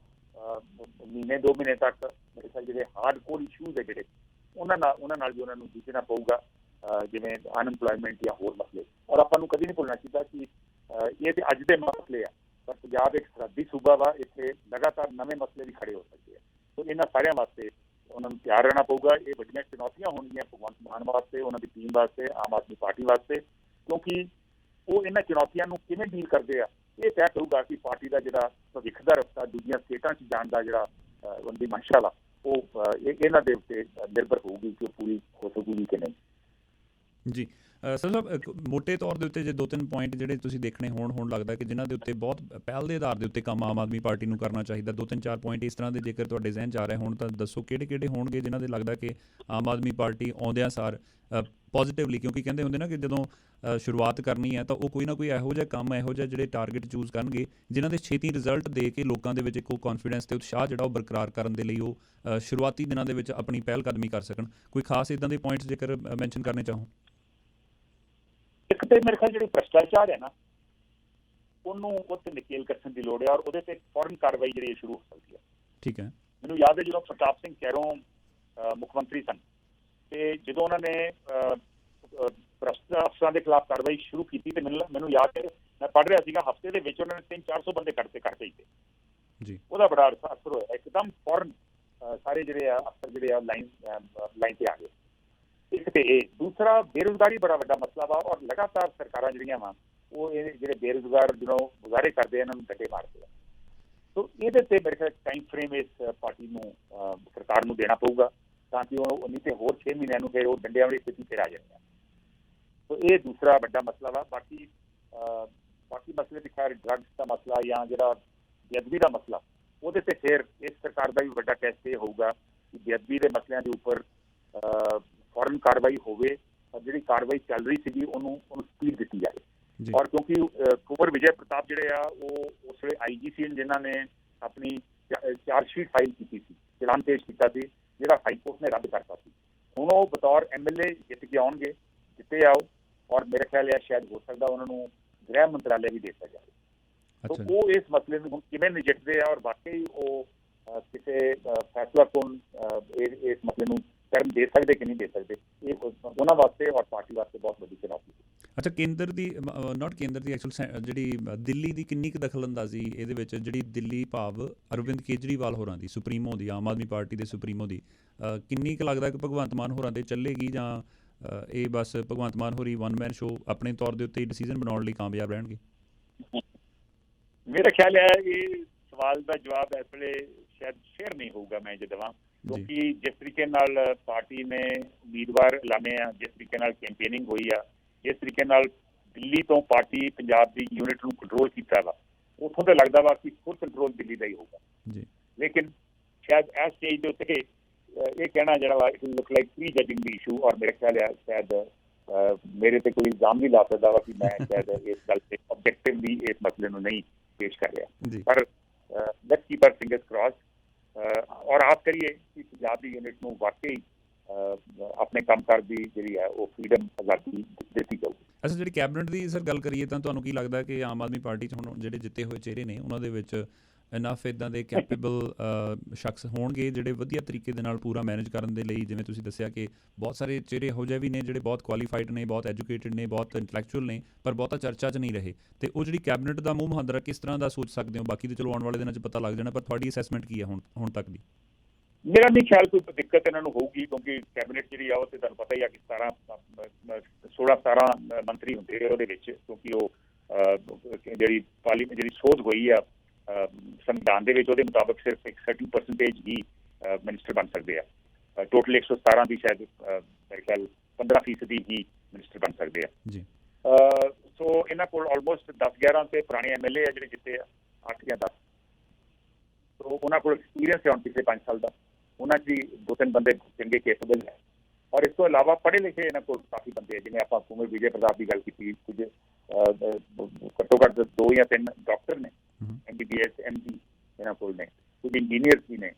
ਮਹੀਨੇ 2 ਮਹੀਨੇ ਤੱਕ ਮੇਰੇ ਖਿਆਲ ਜਿਹੜੇ ਹਾਰਡ ਕੋਰ ਇਸ਼ੂਜ਼ ਹੈ ਜਿਹੜੇ ਉਹਨਾਂ ਨਾਲ ਵੀ ਉਹਨਾਂ ਨੂੰ ਜੂਝਣਾ ਪਊਗਾ, ਜਿਵੇਂ ਅਨਐਮਪਲੋਇਮੈਂਟ ਜਾਂ ਹੋਰ ਮਸਲੇ। ਔਰ ਆਪਾਂ ਨੂੰ ਕਦੀ ਨਹੀਂ ਭੁੱਲਣਾ ਚਾਹੀਦਾ ਕਿ ਇਹ ਤੇ ਅੱਜ ਦੇ ਮਸਲੇ ਆ, ਪਰ ਪੰਜਾਬ ਇੱਕ ਸਰਹੱਦੀ ਸੂਬਾ ਵਾ, ਇੱਥੇ ਲਗਾਤਾਰ ਨਵੇਂ ਮਸਲੇ ਵੀ ਖੜੇ ਹੋ ਸਕਦੇ ਆ। ਸੋ ਇਹਨਾਂ ਸਾਰਿਆਂ ਵਾਸਤੇ ਉਹਨਾਂ ਨੂੰ ਤਿਆਰ ਰਹਿਣਾ ਪਊਗਾ। ਇਹ ਵੱਡੀਆਂ ਚੁਣੌਤੀਆਂ ਹੋਣਗੀਆਂ ਭਗਵੰਤ ਮਾਨ ਵਾਸਤੇ, ਉਹਨਾਂ ਦੀ ਟੀਮ ਵਾਸਤੇ, ਆਮ ਆਦਮੀ ਪਾਰਟੀ ਵਾਸਤੇ, ਕਿਉਂਕਿ ਉਹ ਇਹਨਾਂ ਚੁਣੌਤੀਆਂ ਨੂੰ ਕਿਵੇਂ ਡੀਲ ਕਰਦੇ ਆ ਇਹ ਤੈਅ ਕਰੂਗਾ ਕਿ ਪਾਰਟੀ ਦਾ ਜਿਹੜਾ ਭਵਿੱਖ ਦਾ ਰਸਤਾ ਦੂਜੀਆਂ ਸਟੇਟਾਂ 'ਚ ਜਾਣ ਦਾ ਜਿਹੜਾ ਉਹਦੀ ਮਨਸ਼ਾ ਵਾ ਉਹ ਇਹਨਾਂ ਦੇ ਉੱਤੇ ਨਿਰਭਰ ਹੋਊਗੀ ਕਿ ਉਹ ਪੂਰੀ ਹੋ ਸਕੂਗੀ ਕਿ ਨਹੀਂ।
ਜੀ ਸਰ ਸਾਹਿਬ ਮੋਟੇ ਤੌਰ ਦੇ ਉੱਤੇ ਜੇ 2-3 ਪੁਆਇੰਟ ਜਿਹੜੇ ਤੁਸੀਂ ਦੇਖਣੇ ਹੁਣ ਲੱਗਦਾ ਕਿ ਜਿਨ੍ਹਾਂ ਦੇ ਉੱਤੇ ਬਹੁਤ ਪਹਿਲ ਦੇ ਆਧਾਰ ਦੇ ਉੱਤੇ ਕੰਮ ਆਮ ਆਦਮੀ ਪਾਰਟੀ ਨੂੰ ਕਰਨਾ ਚਾਹੀਦਾ, 2-3-4 ਪੁਆਇੰਟ ਇਸ ਤਰ੍ਹਾਂ ਦੇ ਜੇਕਰ ਤੁਹਾਡੇ ਜ਼ਿਹਨ 'ਚ ਆ ਰਹੇ ਹੋਣ ਤਾਂ ਦੱਸੋ ਕਿਹੜੇ ਹੋਣਗੇ ਜਿਨ੍ਹਾਂ ਦੇ ਲੱਗਦਾ ਕਿ ਆਮ ਆਦਮੀ ਪਾਰਟੀ ਆਉਂਦਿਆਂ ਸਾਰ ਪੋਜ਼ੀਟਿਵਲੀ, ਕਿਉਂਕਿ ਕਹਿੰਦੇ ਹੁੰਦੇ ਨਾ ਕਿ ਜਦੋਂ ਸ਼ੁਰੂਆਤ ਕਰਨੀ ਹੈ ਤਾਂ ਉਹ ਕੋਈ ਨਾ ਕੋਈ ਇਹੋ ਜਿਹਾ ਕੰਮ, ਇਹੋ ਜਿਹਾ ਜਿਹੜੇ ਟਾਰਗੇਟ ਚੂਜ਼ ਕਰਨਗੇ ਜਿਨ੍ਹਾਂ ਦੇ ਛੇਤੀ ਰਿਜ਼ਲਟ ਦੇ ਕੇ ਲੋਕਾਂ ਦੇ ਵਿੱਚ ਇੱਕ ਉਹ ਕੌਨਫੀਡੈਂਸ ਤੇ ਉਤਸ਼ਾਹ ਜਿਹੜਾ ਉਹ ਬਰਕਰਾਰ ਕਰਨ ਦੇ ਲਈ ਉਹ ਸ਼ੁਰੂਆਤੀ ਦਿਨਾਂ ਦੇ ਵਿੱਚ ਆਪਣੀ ਪਹਿਲ ਕਦਮੀ ਕਰ ਸਕਣ। ਕੋਈ ਖਾਸ ਇੱਦਾਂ ਦੇ ਪੁਆਇੰਟਸ ਜੇਕਰ ਮੈਂਸ਼ਨ ਕਰਨੇ ਚਾਹੋ?
ਇੱਕ ਤੇ ਮੇਰੇ ਖਿਆਲ ਜਿਹੜੀ ਭ੍ਰਿਸ਼ਟਾਚਾਰ ਹੈ ਨਾ, ਉਹਨੂੰ ਉੱਤੇ ਨਕੇਲ ਕੱਸਣ ਦੀ ਲੋੜ ਹੈ ਔਰ ਉਹਦੇ ਤੇ ਫੌਰਨ ਕਾਰਵਾਈ ਜਿਹੜੀ ਸ਼ੁਰੂ ਹੋ ਸਕਦੀ ਹੈ।
ਠੀਕ ਹੈ।
ਮੈਨੂੰ ਯਾਦ ਹੈ ਜਦੋਂ ਪ੍ਰਤਾਪ ਸਿੰਘ ਕੈਰੋਂ ਮੁੱਖ ਮੰਤਰੀ ਸਨ ਤੇ ਜਦੋਂ ਉਹਨਾਂ ਨੇ ਭ੍ਰਿਸ਼ਟ ਅਫਸਰਾਂ ਦੇ ਖਿਲਾਫ ਕਾਰਵਾਈ ਸ਼ੁਰੂ ਕੀਤੀ ਤੇ ਮੈਨੂੰ ਯਾਦ ਹੈ ਮੈਂ ਪੜ੍ਹ ਰਿਹਾ ਸੀਗਾ, ਹਫ਼ਤੇ ਦੇ ਵਿੱਚ ਉਹਨਾਂ ਨੇ 300-400 ਬੰਦੇ ਕੱਢਤੇ ਜੀ। ਉਹਦਾ ਬੜਾ ਅਸਰ ਹੋਇਆ, ਇੱਕਦਮ ਫੌਰਨ ਸਾਰੇ ਜਿਹੜੇ ਆ ਅਫਸਰ ਜਿਹੜੇ ਆ ਲਾਈਨ ਤੇ ਆ ਗਏ। ਇੱਕ ਤੇ ਇਹ, ਦੂਸਰਾ ਬੇਰੁਜ਼ਗਾਰੀ ਬੜਾ ਵੱਡਾ ਮਸਲਾ ਵਾ ਔਰ ਲਗਾਤਾਰ ਸਰਕਾਰਾਂ ਜਿਹੜੀਆਂ ਵਾ ਉਹ ਇਹ ਜਿਹੜੇ ਬੇਰੁਜ਼ਗਾਰ ਜਦੋਂ ਗੁਜ਼ਾਰੇ ਕਰਦੇ ਆ ਇਹਨਾਂ ਨੂੰ ਡੱਕੇ ਮਾਰਦੇ ਆ। ਸੋ ਇਹਦੇ ਤੇ ਮੇਰੇ ਖਿਆਲ ਟਾਈਮ ਫਰੇਮ ਇਸ ਪਾਰਟੀ ਨੂੰ ਸਰਕਾਰ ਨੂੰ ਦੇਣਾ ਪਊਗਾ ਤਾਂ ਕਿ ਉਹ ਨਹੀਂ ਤੇ ਹੋਰ 6 ਮਹੀਨਿਆਂ ਨੂੰ ਫਿਰ ਉਹ ਡੰਡਿਆਂ ਵਾਲੀ ਸਥਿਤੀ ਫਿਰ ਆ ਜਾਣੀ ਆ। ਸੋ ਇਹ ਦੂਸਰਾ ਵੱਡਾ ਮਸਲਾ ਵਾ। ਬਾਕੀ ਮਸਲੇ ਦੀ ਖੈਰ ਡਰੱਗਸ ਦਾ ਮਸਲਾ ਜਾਂ ਜਿਹੜਾ ਬੇਅਦਬੀ ਦਾ ਮਸਲਾ, ਉਹਦੇ ਤੇ ਫਿਰ ਇਸ ਸਰਕਾਰ ਦਾ ਵੀ ਵੱਡਾ ਟੈਸਟ ਇਹ ਹੋਊਗਾ ਕਿ ਬੇਅਦਬੀ ਦੇ ਮਸਲਿਆਂ ਦੇ ਉੱਪਰ ਫੌਰਨ ਕਾਰਵਾਈ ਹੋਵੇ ਔਰ ਜਿਹੜੀ ਕਾਰਵਾਈ ਚੱਲ ਰਹੀ ਸੀਗੀ ਉਹਨੂੰ ਸਪੀਡ ਦਿੱਤੀ ਜਾਵੇ। ਔਰ ਕਿਉਂਕਿ ਕੁੰਵਰ ਵਿਜੇ ਪ੍ਰਤਾਪ ਜਿਹੜੇ ਆ ਉਹ ਉਸ ਵੇਲੇ IG ਸੀ ਜਿਨ੍ਹਾਂ ਨੇ ਆਪਣੀ ਚਾਰਜਸ਼ੀਟ ਫਾਈਲ ਕੀਤੀ ਸੀ, ਚਲਾਨ ਪੇਸ਼ ਕੀਤਾ ਸੀ ਜਿਹੜਾ ਹਾਈਕੋਰਟ ਨੇ ਰੱਦ ਕਰਤਾ ਸੀ। ਹੁਣ ਉਹ ਬਤੌਰ MLA ਜਿੱਤ ਕੇ ਆਉਣਗੇ, ਜਿੱਤੇ ਆਓ, ਔਰ ਮੇਰੇ ਖਿਆਲ ਇਹ ਸ਼ਾਇਦ ਹੋ ਸਕਦਾ ਉਹਨਾਂ ਨੂੰ ਗ੍ਰਹਿ ਮੰਤਰਾਲੇ ਵੀ ਦੇ ਦਿੱਤਾ ਜਾਵੇ। ਤਾਂ ਉਹ ਇਸ ਮਸਲੇ ਨੂੰ ਹੁਣ ਕਿਵੇਂ ਨਜਿੱਠਦੇ ਆ ਔਰ ਵਾਕਈ ਉਹ ਕਿਸੇ ਫੈਸਲਾਕੁਨ ਇਸ ਮਸਲੇ ਨੂੰ ਟਰਮ ਦੇ ਸਕਦੇ ਕਿ ਨਹੀਂ ਦੇ ਸਕਦੇ, ਇਹ ਉਹਨਾਂ ਵਾਸਤੇ ਔਰ ਪਾਰਟੀ ਵਾਸਤੇ ਬਹੁਤ ਵੱਡੀ ਚੁਣੌਤੀ ਹੈ।
ਅੱਛਾ, ਕੇਂਦਰ ਦੀ ਐਕਚੁਅਲ ਜਿਹੜੀ ਦਿੱਲੀ ਦੀ ਕਿੰਨੀ ਕੁ ਦਖਲਅੰਦਾਜ਼ੀ ਇਹਦੇ ਵਿੱਚ, ਜਿਹੜੀ ਦਿੱਲੀ ਭਾਵ ਅਰਵਿੰਦ ਕੇਜਰੀਵਾਲ ਹੋਰਾਂ ਦੀ, ਸੁਪਰੀਮੋ ਦੀ, ਆਮ ਆਦਮੀ ਪਾਰਟੀ ਦੇ ਸੁਪਰੀਮੋ ਦੀ, ਕਿੰਨੀ ਕੁ ਲੱਗਦਾ ਕਿ ਭਗਵੰਤ ਮਾਨ ਹੋਰਾਂ ਦੇ ਚੱਲੇਗੀ ਜਾਂ ਇਹ ਬਸ ਭਗਵੰਤ ਮਾਨ ਹੋਰੀ ਵਨ ਮੈਨ ਸ਼ੋ ਆਪਣੇ ਤੌਰ ਦੇ ਉੱਤੇ ਡਿਸੀਜਨ ਬਣਾਉਣ ਲਈ ਕਾਮਯਾਬ ਰਹਿਣਗੇ?
ਮੇਰਾ ਖਿਆਲ ਹੈ ਇਹ ਸਵਾਲ ਦਾ ਜਵਾਬ ਇਸ ਵੇਲੇ ਸ਼ਾਇਦ ਸ਼ੇਅਰ ਨਹੀਂ ਹੋਊਗਾ ਮੈਂ ਜੇ ਦੇਵਾਂ, ਕਿਉਂਕਿ ਜਿਸ ਤਰੀਕੇ ਨਾਲ ਪਾਰਟੀ ਨੇ ਉਮੀਦਵਾਰ ਐਲਾਨੇ ਆ, ਜਿਸ ਤਰੀਕੇ ਨਾਲ ਕੈਂਪੇਨਿੰਗ ਹੋਈ ਆ, ਜਿਸ ਤਰੀਕੇ ਨਾਲ ਦਿੱਲੀ ਤੋਂ ਪਾਰਟੀ ਪੰਜਾਬ ਦੀ ਯੂਨਿਟ ਨੂੰ ਕੰਟਰੋਲ ਕੀਤਾ ਵਾ, ਉੱਥੋਂ ਤਾਂ ਲੱਗਦਾ ਵਾ ਕਿ ਫੁੱਲ ਕੰਟਰੋਲ ਦਿੱਲੀ ਦਾ ਹੀ ਹੋਊਗਾ। ਲੇਕਿਨ ਸ਼ਾਇਦ ਇਸ ਸਟੇਜ ਦੇ ਉੱਤੇ ਇਹ ਕਹਿਣਾ ਜਿਹੜਾ ਵਾ it look like pre judging the issue, ਔਰ ਮੇਰੇ ਖਿਆਲ ਹੈ ਸ਼ਾਇਦ ਮੇਰੇ ਤੇ ਕੋਈ ਇਲਜ਼ਾਮ ਵੀ ਲਾ ਸਕਦਾ ਵਾ ਕਿ ਮੈਂ ਸ਼ਾਇਦ ਇਸ ਗੱਲ ਤੇ ਆਬਜੈਕਟਿਵਲੀ ਇਸ ਮਸਲੇ ਨੂੰ ਨਹੀਂ ਪੇਸ਼ ਕਰ ਰਿਹਾ। ਪਰ ਲੈਟਸ ਕੀਪ ਆਵਰ ਫਿੰਗਰਸ ਕ੍ਰਾਸਡ ਔਰ ਆਸ ਕਰੀਏ ਕਿ ਪੰਜਾਬ ਦੀ ਯੂਨਿਟ ਨੂੰ ਵਾਕਈ ਆਪਣੇ ਕੰਮਕਾਰ ਦੀ ਜਿਹੜੀ ਹੈ ਉਹ ਫਰੀਡਮ ਆਜ਼ਾਦੀ ਦਿੱਤੀ ਜਾਊਗੀ।
ਅੱਛਾ, ਜਿਹੜੀ ਕੈਬਨਿਟ ਦੀ ਸਰ ਗੱਲ ਕਰੀਏ ਤਾਂ ਤੁਹਾਨੂੰ ਕੀ ਲੱਗਦਾ ਕਿ ਆਮ ਆਦਮੀ ਪਾਰਟੀ 'ਚ ਹੁਣ ਜਿਹੜੇ ਜਿੱਤੇ ਹੋਏ ਚਿਹਰੇ ਨੇ ਉਹਨਾਂ ਦੇ ਵਿੱਚ ਇਨਫ ਇੱਦਾਂ ਦੇ ਕੈਪੇਬਲ ਸ਼ਖਸ ਹੋਣਗੇ ਜਿਹੜੇ ਵਧੀਆ ਤਰੀਕੇ ਦੇ ਨਾਲ ਪੂਰਾ ਮੈਨੇਜ ਕਰਨ ਦੇ ਲਈ? ਜਿਵੇਂ ਤੁਸੀਂ ਦੱਸਿਆ ਕਿ ਬਹੁਤ ਸਾਰੇ ਚਿਹਰੇ ਇਹੋ ਜਿਹੇ ਵੀ ਨੇ ਜਿਹੜੇ ਬਹੁਤ ਕੁਆਲੀਫਾਈਡ ਨੇ, ਬਹੁਤ ਐਜੂਕੇਟਿਡ ਨੇ, ਬਹੁਤ ਇੰਟੈਲੈਕਚੁਅਲ ਨੇ, ਪਰ ਬਹੁਤਾ ਚਰਚਾ 'ਚ ਨਹੀਂ ਰਹੇ, ਤੇ ਉਹ ਜਿਹੜੀ ਕੈਬਨਿਟ ਦਾ ਮੂੰਹ ਮੁਹੰਦਰਾ ਕਿਸ ਤਰ੍ਹਾਂ ਦਾ ਸੋਚ ਸਕਦੇ ਹੋ? ਬਾਕੀ ਤਾਂ ਚਲੋ ਆਉਣ ਵਾਲੇ ਦਿਨਾਂ 'ਚ ਪਤਾ ਲੱਗ ਜਾਣਾ, ਪਰ ਤੁਹਾਡੀ ਅਸੈਸਮੈਂਟ ਕੀ ਹੈ ਹੁਣ ਤੱਕ ਦੀ?
ਮੇਰਾ ਨਹੀਂ ਖਿਆਲ ਕੋਈ ਦਿੱਕਤ ਇਹਨਾਂ ਨੂੰ ਹੋਊਗੀ, ਕਿਉਂਕਿ ਕੈਬਨਿਟ ਜਿਹੜੀ ਆ ਉਹ ਤੇ ਤੁਹਾਨੂੰ ਪਤਾ ਹੀ ਆ ਕਿ 16-17 ਮੰਤਰੀ ਹੁੰਦੇ ਉਹਦੇ ਵਿੱਚ, ਕਿਉਂਕਿ ਉਹ ਜਿਹੜੀ ਸੋਧ ਹੋਈ ਆ ਸੰਵਿਧਾਨ ਦੇ ਵਿੱਚ ਉਹਦੇ ਮੁਤਾਬਕ ਸਿਰਫ ਇੱਕ ਸਰਟਨ ਪਰਸੈਂਟੇਜ ਹੀ ਮਿਨਿਸਟਰ ਬਣ ਸਕਦੇ ਆ। ਟੋਟਲ 117 ਦੀ ਸ਼ਾਇਦ ਮੇਰੇ ਖਿਆਲ 15% ਹੀ ਮਿਨਿਸਟਰ ਬਣ ਸਕਦੇ ਆ। ਸੋ ਇਹਨਾਂ ਕੋਲ ਆਲਮੋਸਟ 10-11 ਤੇ ਪੁਰਾਣੇ MLA ਆ ਜਿਹੜੇ ਜਿੱਤੇ ਆ, 8 ਜਾਂ 10। ਸੋ ਉਹਨਾਂ ਕੋਲ ਐਕਸਪੀਰੀਅੰਸ ਹੈ ਹੁਣ ਪਿਛਲੇ 5 ਸਾਲ ਦਾ, ਉਹਨਾਂ 'ਚ ਵੀ 2-3 ਬੰਦੇ ਚੰਗੇ ਕੇਪੇਬਲ ਹੈ, ਔਰ ਇਸ ਤੋਂ ਇਲਾਵਾ ਪੜ੍ਹੇ ਲਿਖੇ ਇਹਨਾਂ ਕੋਲ ਕਾਫੀ ਬੰਦੇ ਆ। ਜਿਵੇਂ ਆਪਾਂ ਕੁੰਵਰ ਵਿਜੇ ਪ੍ਰਤਾਪ ਦੀ ਗੱਲ ਕੀਤੀ, ਕੁਝ ਘੱਟੋ ਘੱਟ 2 ਜਾਂ 3 ਡਾਕਟਰ ਨੇ, MBBS MD ਇਹਨਾਂ ਕੋਲ ਨੇ, ਕੁਝ ਇੰਜੀਨੀਅਰਸ ਵੀ ਨੇ।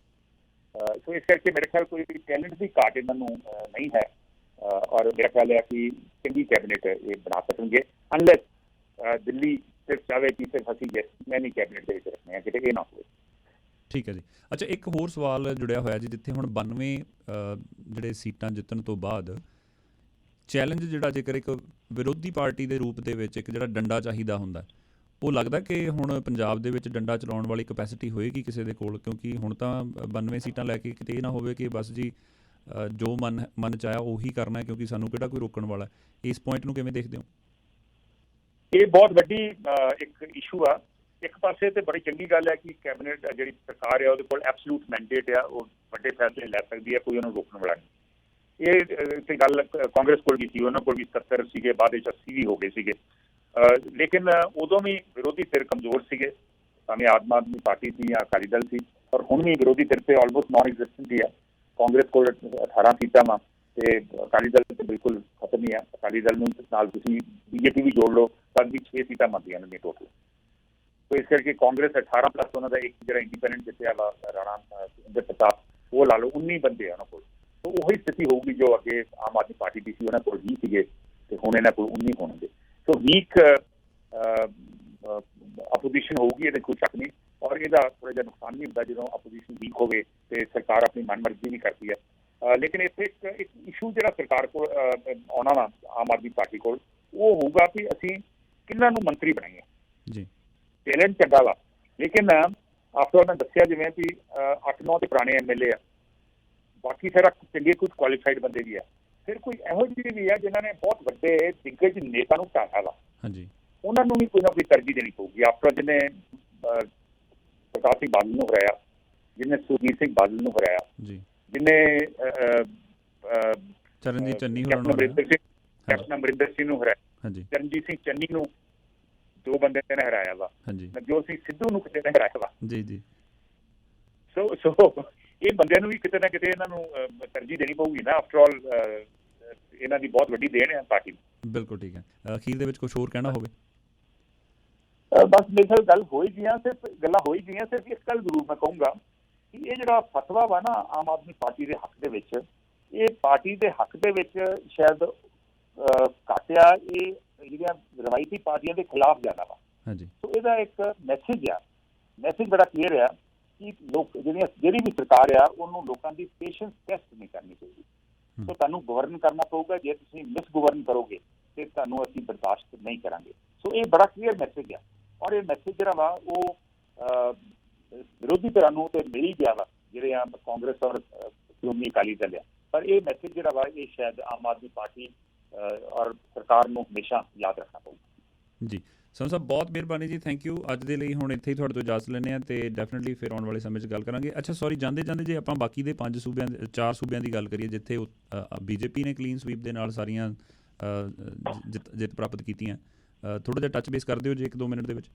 ਸੋ ਇਸ ਕਰਕੇ ਮੇਰੇ ਖਿਆਲ ਕੋਈ ਟੈਲੈਂਟ ਦੀ ਘਾਟ ਇਹਨਾਂ ਨੂੰ ਨਹੀਂ ਹੈ, ਔਰ ਮੇਰਾ ਖਿਆਲ ਹੈ ਕਿ ਚੰਗੀ ਕੈਬਨਿਟ ਇਹ ਬਣਾ ਸਕਣਗੇ, ਅਨਲੈਸ ਦਿੱਲੀ ਸਿਰਫ ਚਾਹੇ ਕਿ ਸਿਰਫ ਅਸੀਂ ਜੈਸਮੈਨ ਹੀ ਕੈਬਨਿਟ ਦੇ ਵਿੱਚ ਰੱਖਣੇ ਆ, ਕਿਤੇ ਇਹ ਨਾ ਹੋਵੇ।
ਠੀਕ ਹੈ ਜੀ। ਅੱਛਾ, ਇੱਕ ਹੋਰ ਸਵਾਲ ਜੁੜਿਆ ਹੋਇਆ ਜੀ, ਜਿੱਥੇ ਹੁਣ 92 ਜਿਹੜੇ ਸੀਟਾਂ ਜਿੱਤਣ ਤੋਂ ਬਾਅਦ ਚੈਲੰਜ ਜਿਹੜਾ, ਜੇਕਰ ਇੱਕ ਵਿਰੋਧੀ ਪਾਰਟੀ ਦੇ ਰੂਪ ਦੇ ਵਿੱਚ ਇੱਕ ਜਿਹੜਾ ਡੰਡਾ ਚਾਹੀਦਾ ਹੁੰਦਾ, ਉਹ ਲੱਗਦਾ ਕਿ ਹੁਣ ਪੰਜਾਬ ਦੇ ਵਿੱਚ ਡੰਡਾ ਚਲਾਉਣ ਵਾਲੀ ਕਪੈਸਿਟੀ ਹੋਏਗੀ ਕਿਸੇ ਦੇ ਕੋਲ? ਕਿਉਂਕਿ ਹੁਣ ਤਾਂ 92 ਸੀਟਾਂ ਲੈ ਕੇ ਕਿਤੇ ਇਹ ਨਾ ਹੋਵੇ ਕਿ ਬਸ ਜੀ ਜੋ ਮਨ 'ਚ ਆਇਆ ਉਹੀ ਕਰਨਾ, ਕਿਉਂਕਿ ਸਾਨੂੰ ਕਿਹੜਾ ਕੋਈ ਰੋਕਣ ਵਾਲਾ। ਇਸ ਪੁਆਇੰਟ ਨੂੰ ਕਿਵੇਂ ਦੇਖਦੇ ਹੋ?
ਇਹ ਬਹੁਤ ਵੱਡੀ ਇੱਕ ਇਸ਼ੂ ਆ। ਇੱਕ ਪਾਸੇ ਤੇ ਬੜੀ ਚੰਗੀ ਗੱਲ ਹੈ ਕਿ ਕੈਬਨਿਟ ਜਿਹੜੀ ਸਰਕਾਰ ਹੈ ਉਹਦੇ ਕੋਲ ਐਬਸਲੂਟ ਮੈਂਡੇਟ ਆ, ਉਹ ਵੱਡੇ ਫੈਸਲੇ ਲੈ ਸਕਦੀ ਹੈ, ਕੋਈ ਉਹਨੂੰ ਰੋਕਣ ਵਾਲਾ ਨਹੀਂ। ਇਹ ਤੇ ਗੱਲ ਕਾਂਗਰਸ ਕੋਲ ਵੀ ਸੀ, ਉਹਨਾਂ ਕੋਲ ਵੀ 77 ਸੀਗੇ, ਬਾਅਦ ਵਿੱਚ 80 ਵੀ ਹੋ ਗਏ ਸੀਗੇ। ਲੇਕਿਨ ਉਦੋਂ ਵੀ ਵਿਰੋਧੀ ਧਿਰ ਕਮਜ਼ੋਰ ਸੀਗੇ, ਭਾਵੇਂ ਆਮ ਆਦਮੀ ਪਾਰਟੀ ਸੀ ਜਾਂ ਅਕਾਲੀ ਦਲ ਸੀ, ਪਰ ਹੁਣ ਵੀ ਵਿਰੋਧੀ ਧਿਰ ਤੇ ਆਲਮੋਸਟ ਨॉन ਐਗਜ਼ਿਸਟੈਂਟ ਹੀ ਆ। ਕਾਂਗਰਸ ਕੋਲ 18 ਸੀਟਾਂ ਵਾ ਤੇ ਅਕਾਲੀ ਦਲ ਤੇ ਬਿਲਕੁਲ ਖਤਮ ਹੀ ਆ। ਅਕਾਲੀ ਦਲ ਨੂੰ ਨਾਲ ਤੁਸੀਂ ਬੀਜੇਪੀ ਵੀ ਜੋੜ ਲਓ ਤਦ ਵੀ 6 ਸੀਟਾਂ ਬਣਦੀਆਂ ਨੇ ਟੋਟਲ। ਸੋ ਇਸ ਕਰਕੇ ਕਾਂਗਰਸ 18 ਪਲੱਸ ਉਹਨਾਂ ਦਾ ਇੱਕ ਜਿਹੜਾ ਇੰਡੀਪੈਂਡੈਂਟ ਜਿੱਤਿਆ ਵਾ ਰਾਣਾ ਇੰਦਰ ਪ੍ਰਤਾਪ, ਉਹ ਲਾ ਲਓ 19 ਬੰਦੇ ਆ ਉਹਨਾਂ ਕੋਲ। ਸੋ ਉਹੀ ਸਥਿਤੀ ਹੋਊਗੀ ਜੋ ਅੱਗੇ ਆਮ ਆਦਮੀ ਪਾਰਟੀ ਦੀ ਸੀ, ਉਹਨਾਂ ਕੋਲ 20 ਸੀਗੇ ਤੇ ਹੁਣ ਇਹਨਾਂ ਕੋਲ 19 ਹੋਣਗੇ। ਸੋ ਵੀਕ ਆਪੋਜੀਸ਼ਨ ਹੋਊਗੀ, ਇਹਦੇ ਕੋਈ ਸ਼ੱਕ ਨਹੀਂ। ਔਰ ਇਹਦਾ ਥੋੜ੍ਹਾ ਜਿਹਾ ਨੁਕਸਾਨ ਵੀ ਹੁੰਦਾ ਜਦੋਂ ਆਪੋਜੀਸ਼ਨ ਵੀਕ ਹੋਵੇ ਤੇ ਸਰਕਾਰ ਆਪਣੀ ਮਨਮਰਜ਼ੀ ਵੀ ਕਰਦੀ ਹੈ। ਲੇਕਿਨ ਇੱਥੇ ਇੱਕ ਇਸ਼ੂ ਜਿਹੜਾ ਸਰਕਾਰ ਕੋਲ ਆਉਣਾ ਵਾ ਆਮ ਆਦਮੀ ਪਾਰਟੀ ਕੋਲ, ਉਹ ਹੋਊਗਾ ਕਿ ਅਸੀਂ ਕਿਹਨਾਂ ਨੂੰ ਮੰਤਰੀ ਬਣਾਈਏ ਜੀ। ਟੈਲੈਂਟ ਚੰਗਾ ਵਾ, ਲੇਕਿਨ ਆਫਟਰ ਮੈਂ ਦੱਸਿਆ ਜਿਵੇਂ ਵੀ 8-9 ਤੇ ਪੁਰਾਣੇ MLA ਆ, ਬਾਕੀ ਸਾਰਾ ਚੰਗੇ ਕੁਝ ਕੁਆਲੀਫਾਈਡ ਬੰਦੇ ਵੀ ਆ। ਫਿਰ ਕੋਈ ਇਹੋ ਜਿਹੇ ਵੀ ਆ ਜਿਨ੍ਹਾਂ ਨੇ ਬਹੁਤ ਵੱਡੇ ਦਿੱਗਜ ਨੇਤਾ ਨੂੰ ਢਾਇਆ ਵਾ, ਉਹਨਾਂ ਨੂੰ ਵੀ ਕੋਈ ਨਾ ਕੋਈ ਤਰਜੀਹ ਦੇਣੀ ਪਊਗੀ। ਆਫਟਰ ਜਿਹਨੇ ਪ੍ਰਕਾਸ਼ ਸਿੰਘ ਬਾਦਲ ਨੂੰ ਹਰਾਇਆ, ਜਿਹਨੇ ਸੁਖਬੀਰ ਸਿੰਘ ਬਾਦਲ ਨੂੰ ਹਰਾਇਆ, ਜਿਹਨੇ
ਚਰਨਜੀਤ ਚੰਨੀ
ਕੈਪਟਨ ਅਮਰਿੰਦਰ ਸਿੰਘ ਨੂੰ ਹਰਾਇਆ, ਚਰਨਜੀਤ ਸਿੰਘ ਚੰਨੀ ਨੂੰ 2 ਬੰਦੇ ਨੇ ਹਰਾਇਆ ਵਾ, ਨਵਜੋਤ ਸਿੰਘ ਸਿੱਧੂ ਨੂੰ ਕਿਸੇ ਨੇ ਹਰਾਇਆ ਵਾ। ਸੋ ਇਹ ਬੰਦਿਆਂ ਨੂੰ ਵੀ ਕਿਤੇ ਨਾ ਕਿਤੇ ਇਹਨਾਂ ਨੂੰ ਤਰਜੀਹ ਦੇਣੀ ਪਊਗੀ ਨਾ। ਆਫਟਰ ਆਲ ਇਹਨਾਂ ਦੀ ਬਹੁਤ ਵੱਡੀ ਦੇਣ ਹੈ ਪਾਰਟੀ ਨੂੰ।
ਬਿਲਕੁਲ ਠੀਕ ਹੈ। ਅਖੀਰ ਦੇ ਵਿੱਚ ਕੁਝ ਹੋਰ ਕਹਿਣਾ ਹੋਵੇ?
ਬਸ ਮੇਰੇ ਖਿਆਲ ਗੱਲ ਹੋ ਹੀ ਗਈਆਂ, ਸਿਰਫ ਗੱਲਾਂ ਹੋ ਹੀ ਗਈਆਂ। ਸਿਰਫ ਇਸ ਗੱਲ ਜ਼ਰੂਰ ਮੈਂ ਕਹੂੰਗਾ ਕਿ ਇਹ ਜਿਹੜਾ ਫਤਵਾ ਵਾ ਨਾ ਆਮ ਆਦਮੀ ਪਾਰਟੀ ਦੇ ਹੱਕ ਦੇ ਵਿੱਚ, ਇਹ ਪਾਰਟੀ ਦੇ ਹੱਕ ਦੇ ਵਿੱਚ ਸ਼ਾਇਦ ਘੱਟ ਆ, ਇਹ ਜਿਹੜੀਆਂ ਰਵਾਇਤੀ ਪਾਰਟੀਆਂ ਦੇ ਖਿਲਾਫ ਜ਼ਿਆਦਾ ਵਾ। ਸੋ ਇਹਦਾ ਇੱਕ ਮੈਸੇਜ ਆ, ਮੈਸੇਜ ਬੜਾ ਕਲੀਅਰ ਆ ਕਿ ਲੋਕ ਜਿਹੜੀ ਵੀ ਸਰਕਾਰ ਆ ਉਹਨੂੰ ਲੋਕਾਂ ਦੀ ਪੇਸ਼ੈਂਸ ਟੈਸਟ ਨਹੀਂ ਕਰਨੀ ਚਾਹੀਦੀ। ਸੋ ਤੁਹਾਨੂੰ ਗਵਰਨ ਕਰਨਾ ਪਊਗਾ, ਜੇ ਤੁਸੀਂ ਮਿਸ ਗਵਰਨ ਕਰੋਗੇ ਤੇ ਤੁਹਾਨੂੰ ਅਸੀਂ ਬਰਦਾਸ਼ਤ ਨਹੀਂ ਕਰਾਂਗੇ। ਸੋ ਇਹ ਬੜਾ ਕਲੀਅਰ ਮੈਸੇਜ ਆ, ਔਰ ਇਹ ਮੈਸੇਜ ਜਿਹੜਾ ਵਾ ਉਹ ਵਿਰੋਧੀ ਧਿਰਾਂ ਨੂੰ ਤੇ ਮਿਲ ਹੀ ਗਿਆ ਵਾ, ਜਿਹੜੇ ਆ ਕਾਂਗਰਸ ਔਰ ਸ਼੍ਰੋਮਣੀ ਅਕਾਲੀ ਦਲ ਆ। ਪਰ ਇਹ ਮੈਸੇਜ ਜਿਹੜਾ ਵਾ ਇਹ ਸ਼ਾਇਦ ਆਮ ਆਦਮੀ ਪਾਰਟੀ ਔਰ ਸਰਕਾਰ ਨੂੰ ਹਮੇਸ਼ਾ ਯਾਦ ਰੱਖਣਾ ਪਊਗਾ।
ਜੀ ਸੰਧੂ ਸਾਹਿਬ, ਬਹੁਤ ਮਿਹਰਬਾਨੀ ਜੀ, ਥੈਂਕ ਯੂ। ਅੱਜ ਦੇ ਲਈ ਹੁਣ ਇੱਥੇ ਹੀ ਤੁਹਾਡੇ ਤੋਂ ਇਜਾਜ਼ਤ ਲੈਂਦੇ ਹਾਂ ਤੇ ਡੈਫੀਨਿਟਲੀ ਫਿਰ ਆਉਣ ਵਾਲੇ ਸਮੇਂ 'ਚ ਗੱਲ ਕਰਾਂਗੇ। ਅੱਛਾ ਸੌਰੀ, ਜਾਂਦੇ ਜੇ ਆਪਾਂ ਬਾਕੀ ਦੇ 4 ਸੂਬਿਆਂ ਦੀ ਗੱਲ ਕਰੀਏ ਜਿੱਥੇ BJP ਨੇ ਕਲੀਨ ਸਵੀਪ ਦੇ ਨਾਲ ਸਾਰੀਆਂ ਜਿੱਤ ਪ੍ਰਾਪਤ ਕੀਤੀਆਂ, ਥੋੜ੍ਹਾ ਜਿਹਾ ਟੱਚ ਬੇਸ ਕਰ ਦਿਓ ਜੇ 1-2 ਮਿੰਟ ਦੇ ਵਿੱਚ।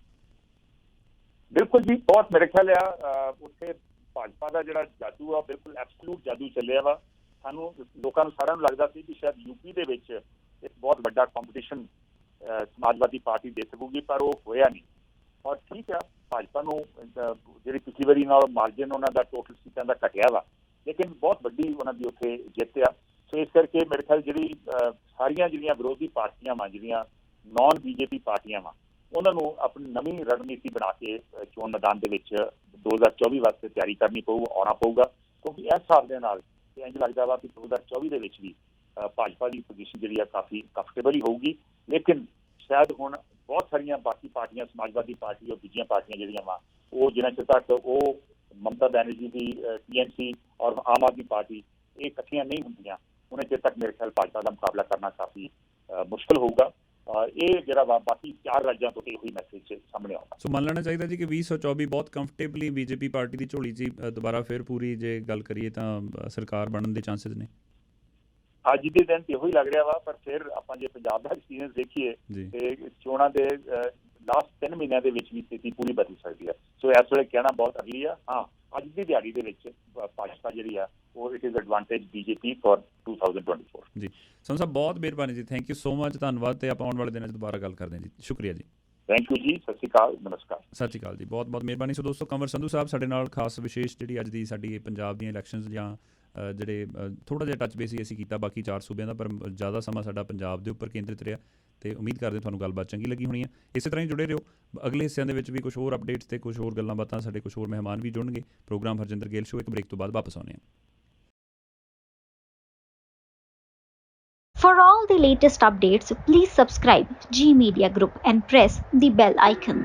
ਬਿਲਕੁਲ ਜੀ, ਬਹੁਤ ਮੇਰੇ ਖਿਆਲ ਆ ਉੱਥੇ ਭਾਜਪਾ ਦਾ ਜਿਹੜਾ ਜਾਦੂ ਆ ਬਿਲਕੁਲ ਐਬਸਲੂਟ ਜਾਦੂ ਚੱਲਿਆ ਵਾ। ਸਾਨੂੰ ਲੋਕਾਂ ਨੂੰ ਸਾਰਿਆਂ ਨੂੰ ਲੱਗਦਾ ਸੀ ਕਿ ਸ਼ਾਇਦ UP ਦੇ ਵਿੱਚ ਇੱਕ ਬਹੁਤ ਵੱਡਾ ਕੰਪੀਟੀਸ਼ਨ ਸਮਾਜਵਾਦੀ ਪਾਰਟੀ ਦੇ ਸਕੂਗੀ, ਪਰ ਉਹ ਹੋਇਆ ਨਹੀਂ। ਔਰ ਠੀਕ ਆ, ਭਾਜਪਾ ਨੂੰ ਜਿਹੜੀ ਪਿਛਲੀ ਵਾਰੀ ਨਾਲ ਮਾਰਜਨ ਉਹਨਾਂ ਦਾ ਟੋਟਲ ਸੀਟਾਂ ਦਾ ਘਟਿਆ ਵਾ, ਲੇਕਿਨ ਬਹੁਤ ਵੱਡੀ ਉਹਨਾਂ ਦੀ ਉੱਥੇ ਜਿੱਤ ਆ। ਸੋ ਇਸ ਕਰਕੇ ਮੇਰੇ ਖਿਆਲ ਜਿਹੜੀ ਸਾਰੀਆਂ ਜਿਹੜੀਆਂ ਵਿਰੋਧੀ ਪਾਰਟੀਆਂ ਵਾ, ਜਿਹੜੀਆਂ ਨੌਨ BJP ਪਾਰਟੀਆਂ ਵਾ, ਉਹਨਾਂ ਨੂੰ ਆਪਣੀ ਨਵੀਂ ਰਣਨੀਤੀ ਬਣਾ ਕੇ ਚੋਣ ਮੈਦਾਨ ਦੇ ਵਿੱਚ 2024 ਵਾਸਤੇ ਤਿਆਰੀ ਕਰਨੀ ਆਉਣਾ ਪਊਗਾ। ਕਿਉਂਕਿ ਇਸ ਹਿਸਾਬ ਦੇ ਨਾਲ ਇੰਝ ਲੱਗਦਾ ਵਾ ਕਿ 2024 ਦੇ ਵਿੱਚ ਵੀ ਭਾਜਪਾ ਦੀ ਪੋਜੀਸ਼ਨ ਜਿਹੜੀ ਆ ਕਾਫੀ ਕੰਫਰਟੇਬਲ ਹੀ ਹੋਊਗੀ। ਲੇਕਿਨ ਸ਼ਾਇਦ ਹੁਣ ਬਹੁਤ ਸਾਰੀਆਂ ਬਾਕੀ ਪਾਰਟੀਆਂ, ਸਮਾਜਵਾਦੀ ਪਾਰਟੀ ਔਰ ਦੂਜੀਆਂ ਪਾਰਟੀਆਂ ਜਿਹੜੀਆਂ ਵਾ, ਉਹ ਜਿੰਨਾ ਚਿਰ ਤੱਕ ਉਹ ਮਮਤਾ ਬੈਨਰਜੀ ਦੀ TMC ਔਰ ਆਮ ਆਦਮੀ ਪਾਰਟੀ ਇਹ ਇਕੱਠੀਆਂ ਨਹੀਂ ਹੁੰਦੀਆਂ, ਉਹਨਾਂ ਚਿਰ ਤੱਕ ਮੇਰੇ ਖਿਆਲ ਭਾਜਪਾ ਦਾ ਮੁਕਾਬਲਾ ਕਰਨਾ ਕਾਫੀ ਮੁਸ਼ਕਿਲ ਹੋਊਗਾ। ਇਹ ਜਿਹੜਾ ਵਾ ਬਾਕੀ 4 ਰਾਜਾਂ ਤੋਂ ਇਹੋ ਹੀ ਮੈਸੇਜ ਸਾਹਮਣੇ ਆਉਂਦਾ।
ਸੋ ਮੰਨ ਲੈਣਾ ਚਾਹੀਦਾ ਜੀ ਕਿ 2024 ਬਹੁਤ ਕੰਫਰਟੇਬਲੀ BJP ਪਾਰਟੀ ਦੀ ਝੋਲੀ 'ਚ ਦੁਬਾਰਾ ਫਿਰ ਪੂਰੀ ਜੇ ਗੱਲ ਕਰੀਏ ਤਾਂ ਸਰਕਾਰ ਬਣਨ ਦੇ ਚਾਂਸਸ ਨੇ।
ਅੱਜ ਦੇ ਦਿਨ ਇਹੋ ਹੀ ਲੱਗ ਰਿਹਾ ਵਾ, ਪਰ ਫਿਰ ਆਪਾਂ ਜੇ ਪੰਜਾਬ ਦਾ ਐਕਸਪੀਰੀਅੰਸ ਦੇਖੀਏ ਤੇ ਚੋਣਾਂ ਦੇ ਲਾਸਟ 3 ਮਹੀਨਿਆਂ ਦੇ ਵਿੱਚ ਵੀ ਸਥਿਤੀ ਪੂਰੀ ਬਦਲ ਸਕਦੀ ਹੈ। ਸੋ ਇਸ ਵੇਲੇ ਕਹਿਣਾ ਬਹੁਤ ਅਰਲੀ ਆ। ਹਾਂ, ਅੱਜ ਦੀ ਦਿਹਾੜੀ ਦੇ ਵਿੱਚ ਭਾਜਪਾ ਜਿਹੜੀ ਆ ਉਹ it is advantage BJP for 2024।
ਜੀ ਸੰਧੂ ਸਾਹਿਬ, ਬਹੁਤ ਮਿਹਰਬਾਨੀ ਜੀ, ਥੈਂਕ ਯੂ ਸੋ ਮਚ, ਧੰਨਵਾਦ। ਤੇ ਆਪਾਂ ਆਉਣ ਵਾਲੇ ਦਿਨਾਂ 'ਚ ਦੁਬਾਰਾ ਗੱਲ ਕਰਦੇ ਹਾਂ ਜੀ। ਸ਼ੁਕਰੀਆ ਜੀ।
ਥੈਂਕ ਯੂ ਜੀ, ਸਤਿ ਸ਼੍ਰੀ ਅਕਾਲ, ਨਮਸਕਾਰ।
ਸਤਿ ਸ਼੍ਰੀ ਅਕਾਲ ਜੀ, ਬਹੁਤ ਬਹੁਤ ਮਿਹਰਬਾਨੀ। ਸੋ ਦੋਸਤੋ, ਕੰਵਰ ਸੰਧੂ ਸਾਹਿਬ ਸਾਡੇ ਨਾਲ ਖਾਸ ਵਿਸ਼ੇਸ਼ ਜਿਹੜੀ ਅੱਜ ਦੀ ਸਾਡੀ ਪੰਜਾਬ ਦੀਆਂ ਇਲੈਕਸ਼ਨਸ ਜਾਂ ਜਿਹੜੇ ਥੋੜ੍ਹਾ ਜਿਹਾ ਟੱਚ ਬੇਸ ਹੀ ਅਸੀਂ ਕੀਤਾ ਬਾਕੀ 4 ਸੂਬਿਆਂ ਦਾ, ਪਰ ਜ਼ਿਆਦਾ ਸਮਾਂ ਸਾਡਾ ਪੰਜਾਬ ਦੇ ਉੱਪਰ ਕੇਂਦਰਿਤ ਰਿਹਾ ਤੇ ਉਮੀਦ ਕਰਦੇ ਤੁਹਾਨੂੰ ਗੱਲਬਾਤ ਚੰਗੀ ਲੱਗੀ ਹੋਣੀ ਹੈ। ਇਸੇ ਤਰ੍ਹਾਂ ਹੀ ਜੁੜੇ ਰਹੋ। ਅਗਲੇ ਹਿੱਸਿਆਂ ਦੇ ਵਿੱਚ ਵੀ ਕੁਝ ਹੋਰ ਅਪਡੇਟਸ ਤੇ ਕੁਝ ਹੋਰ ਗੱਲਾਂ ਬਾਤਾਂ, ਸਾਡੇ ਕੁਝ ਹੋਰ ਮਹਿਮਾਨ ਵੀ ਜੁੜਨਗੇ। ਪ੍ਰੋਗਰਾਮ ਹਰਜਿੰਦਰ ਗਿੱਲ ਸ਼ੋ ਇੱਕ ਬ੍ਰੇਕ ਤੋਂ ਬਾਅਦ ਵਾਪਸ ਆਉਂਦੇ ਹਾਂ।
For all the latest updates, please subscribe G Media Group and press the bell icon.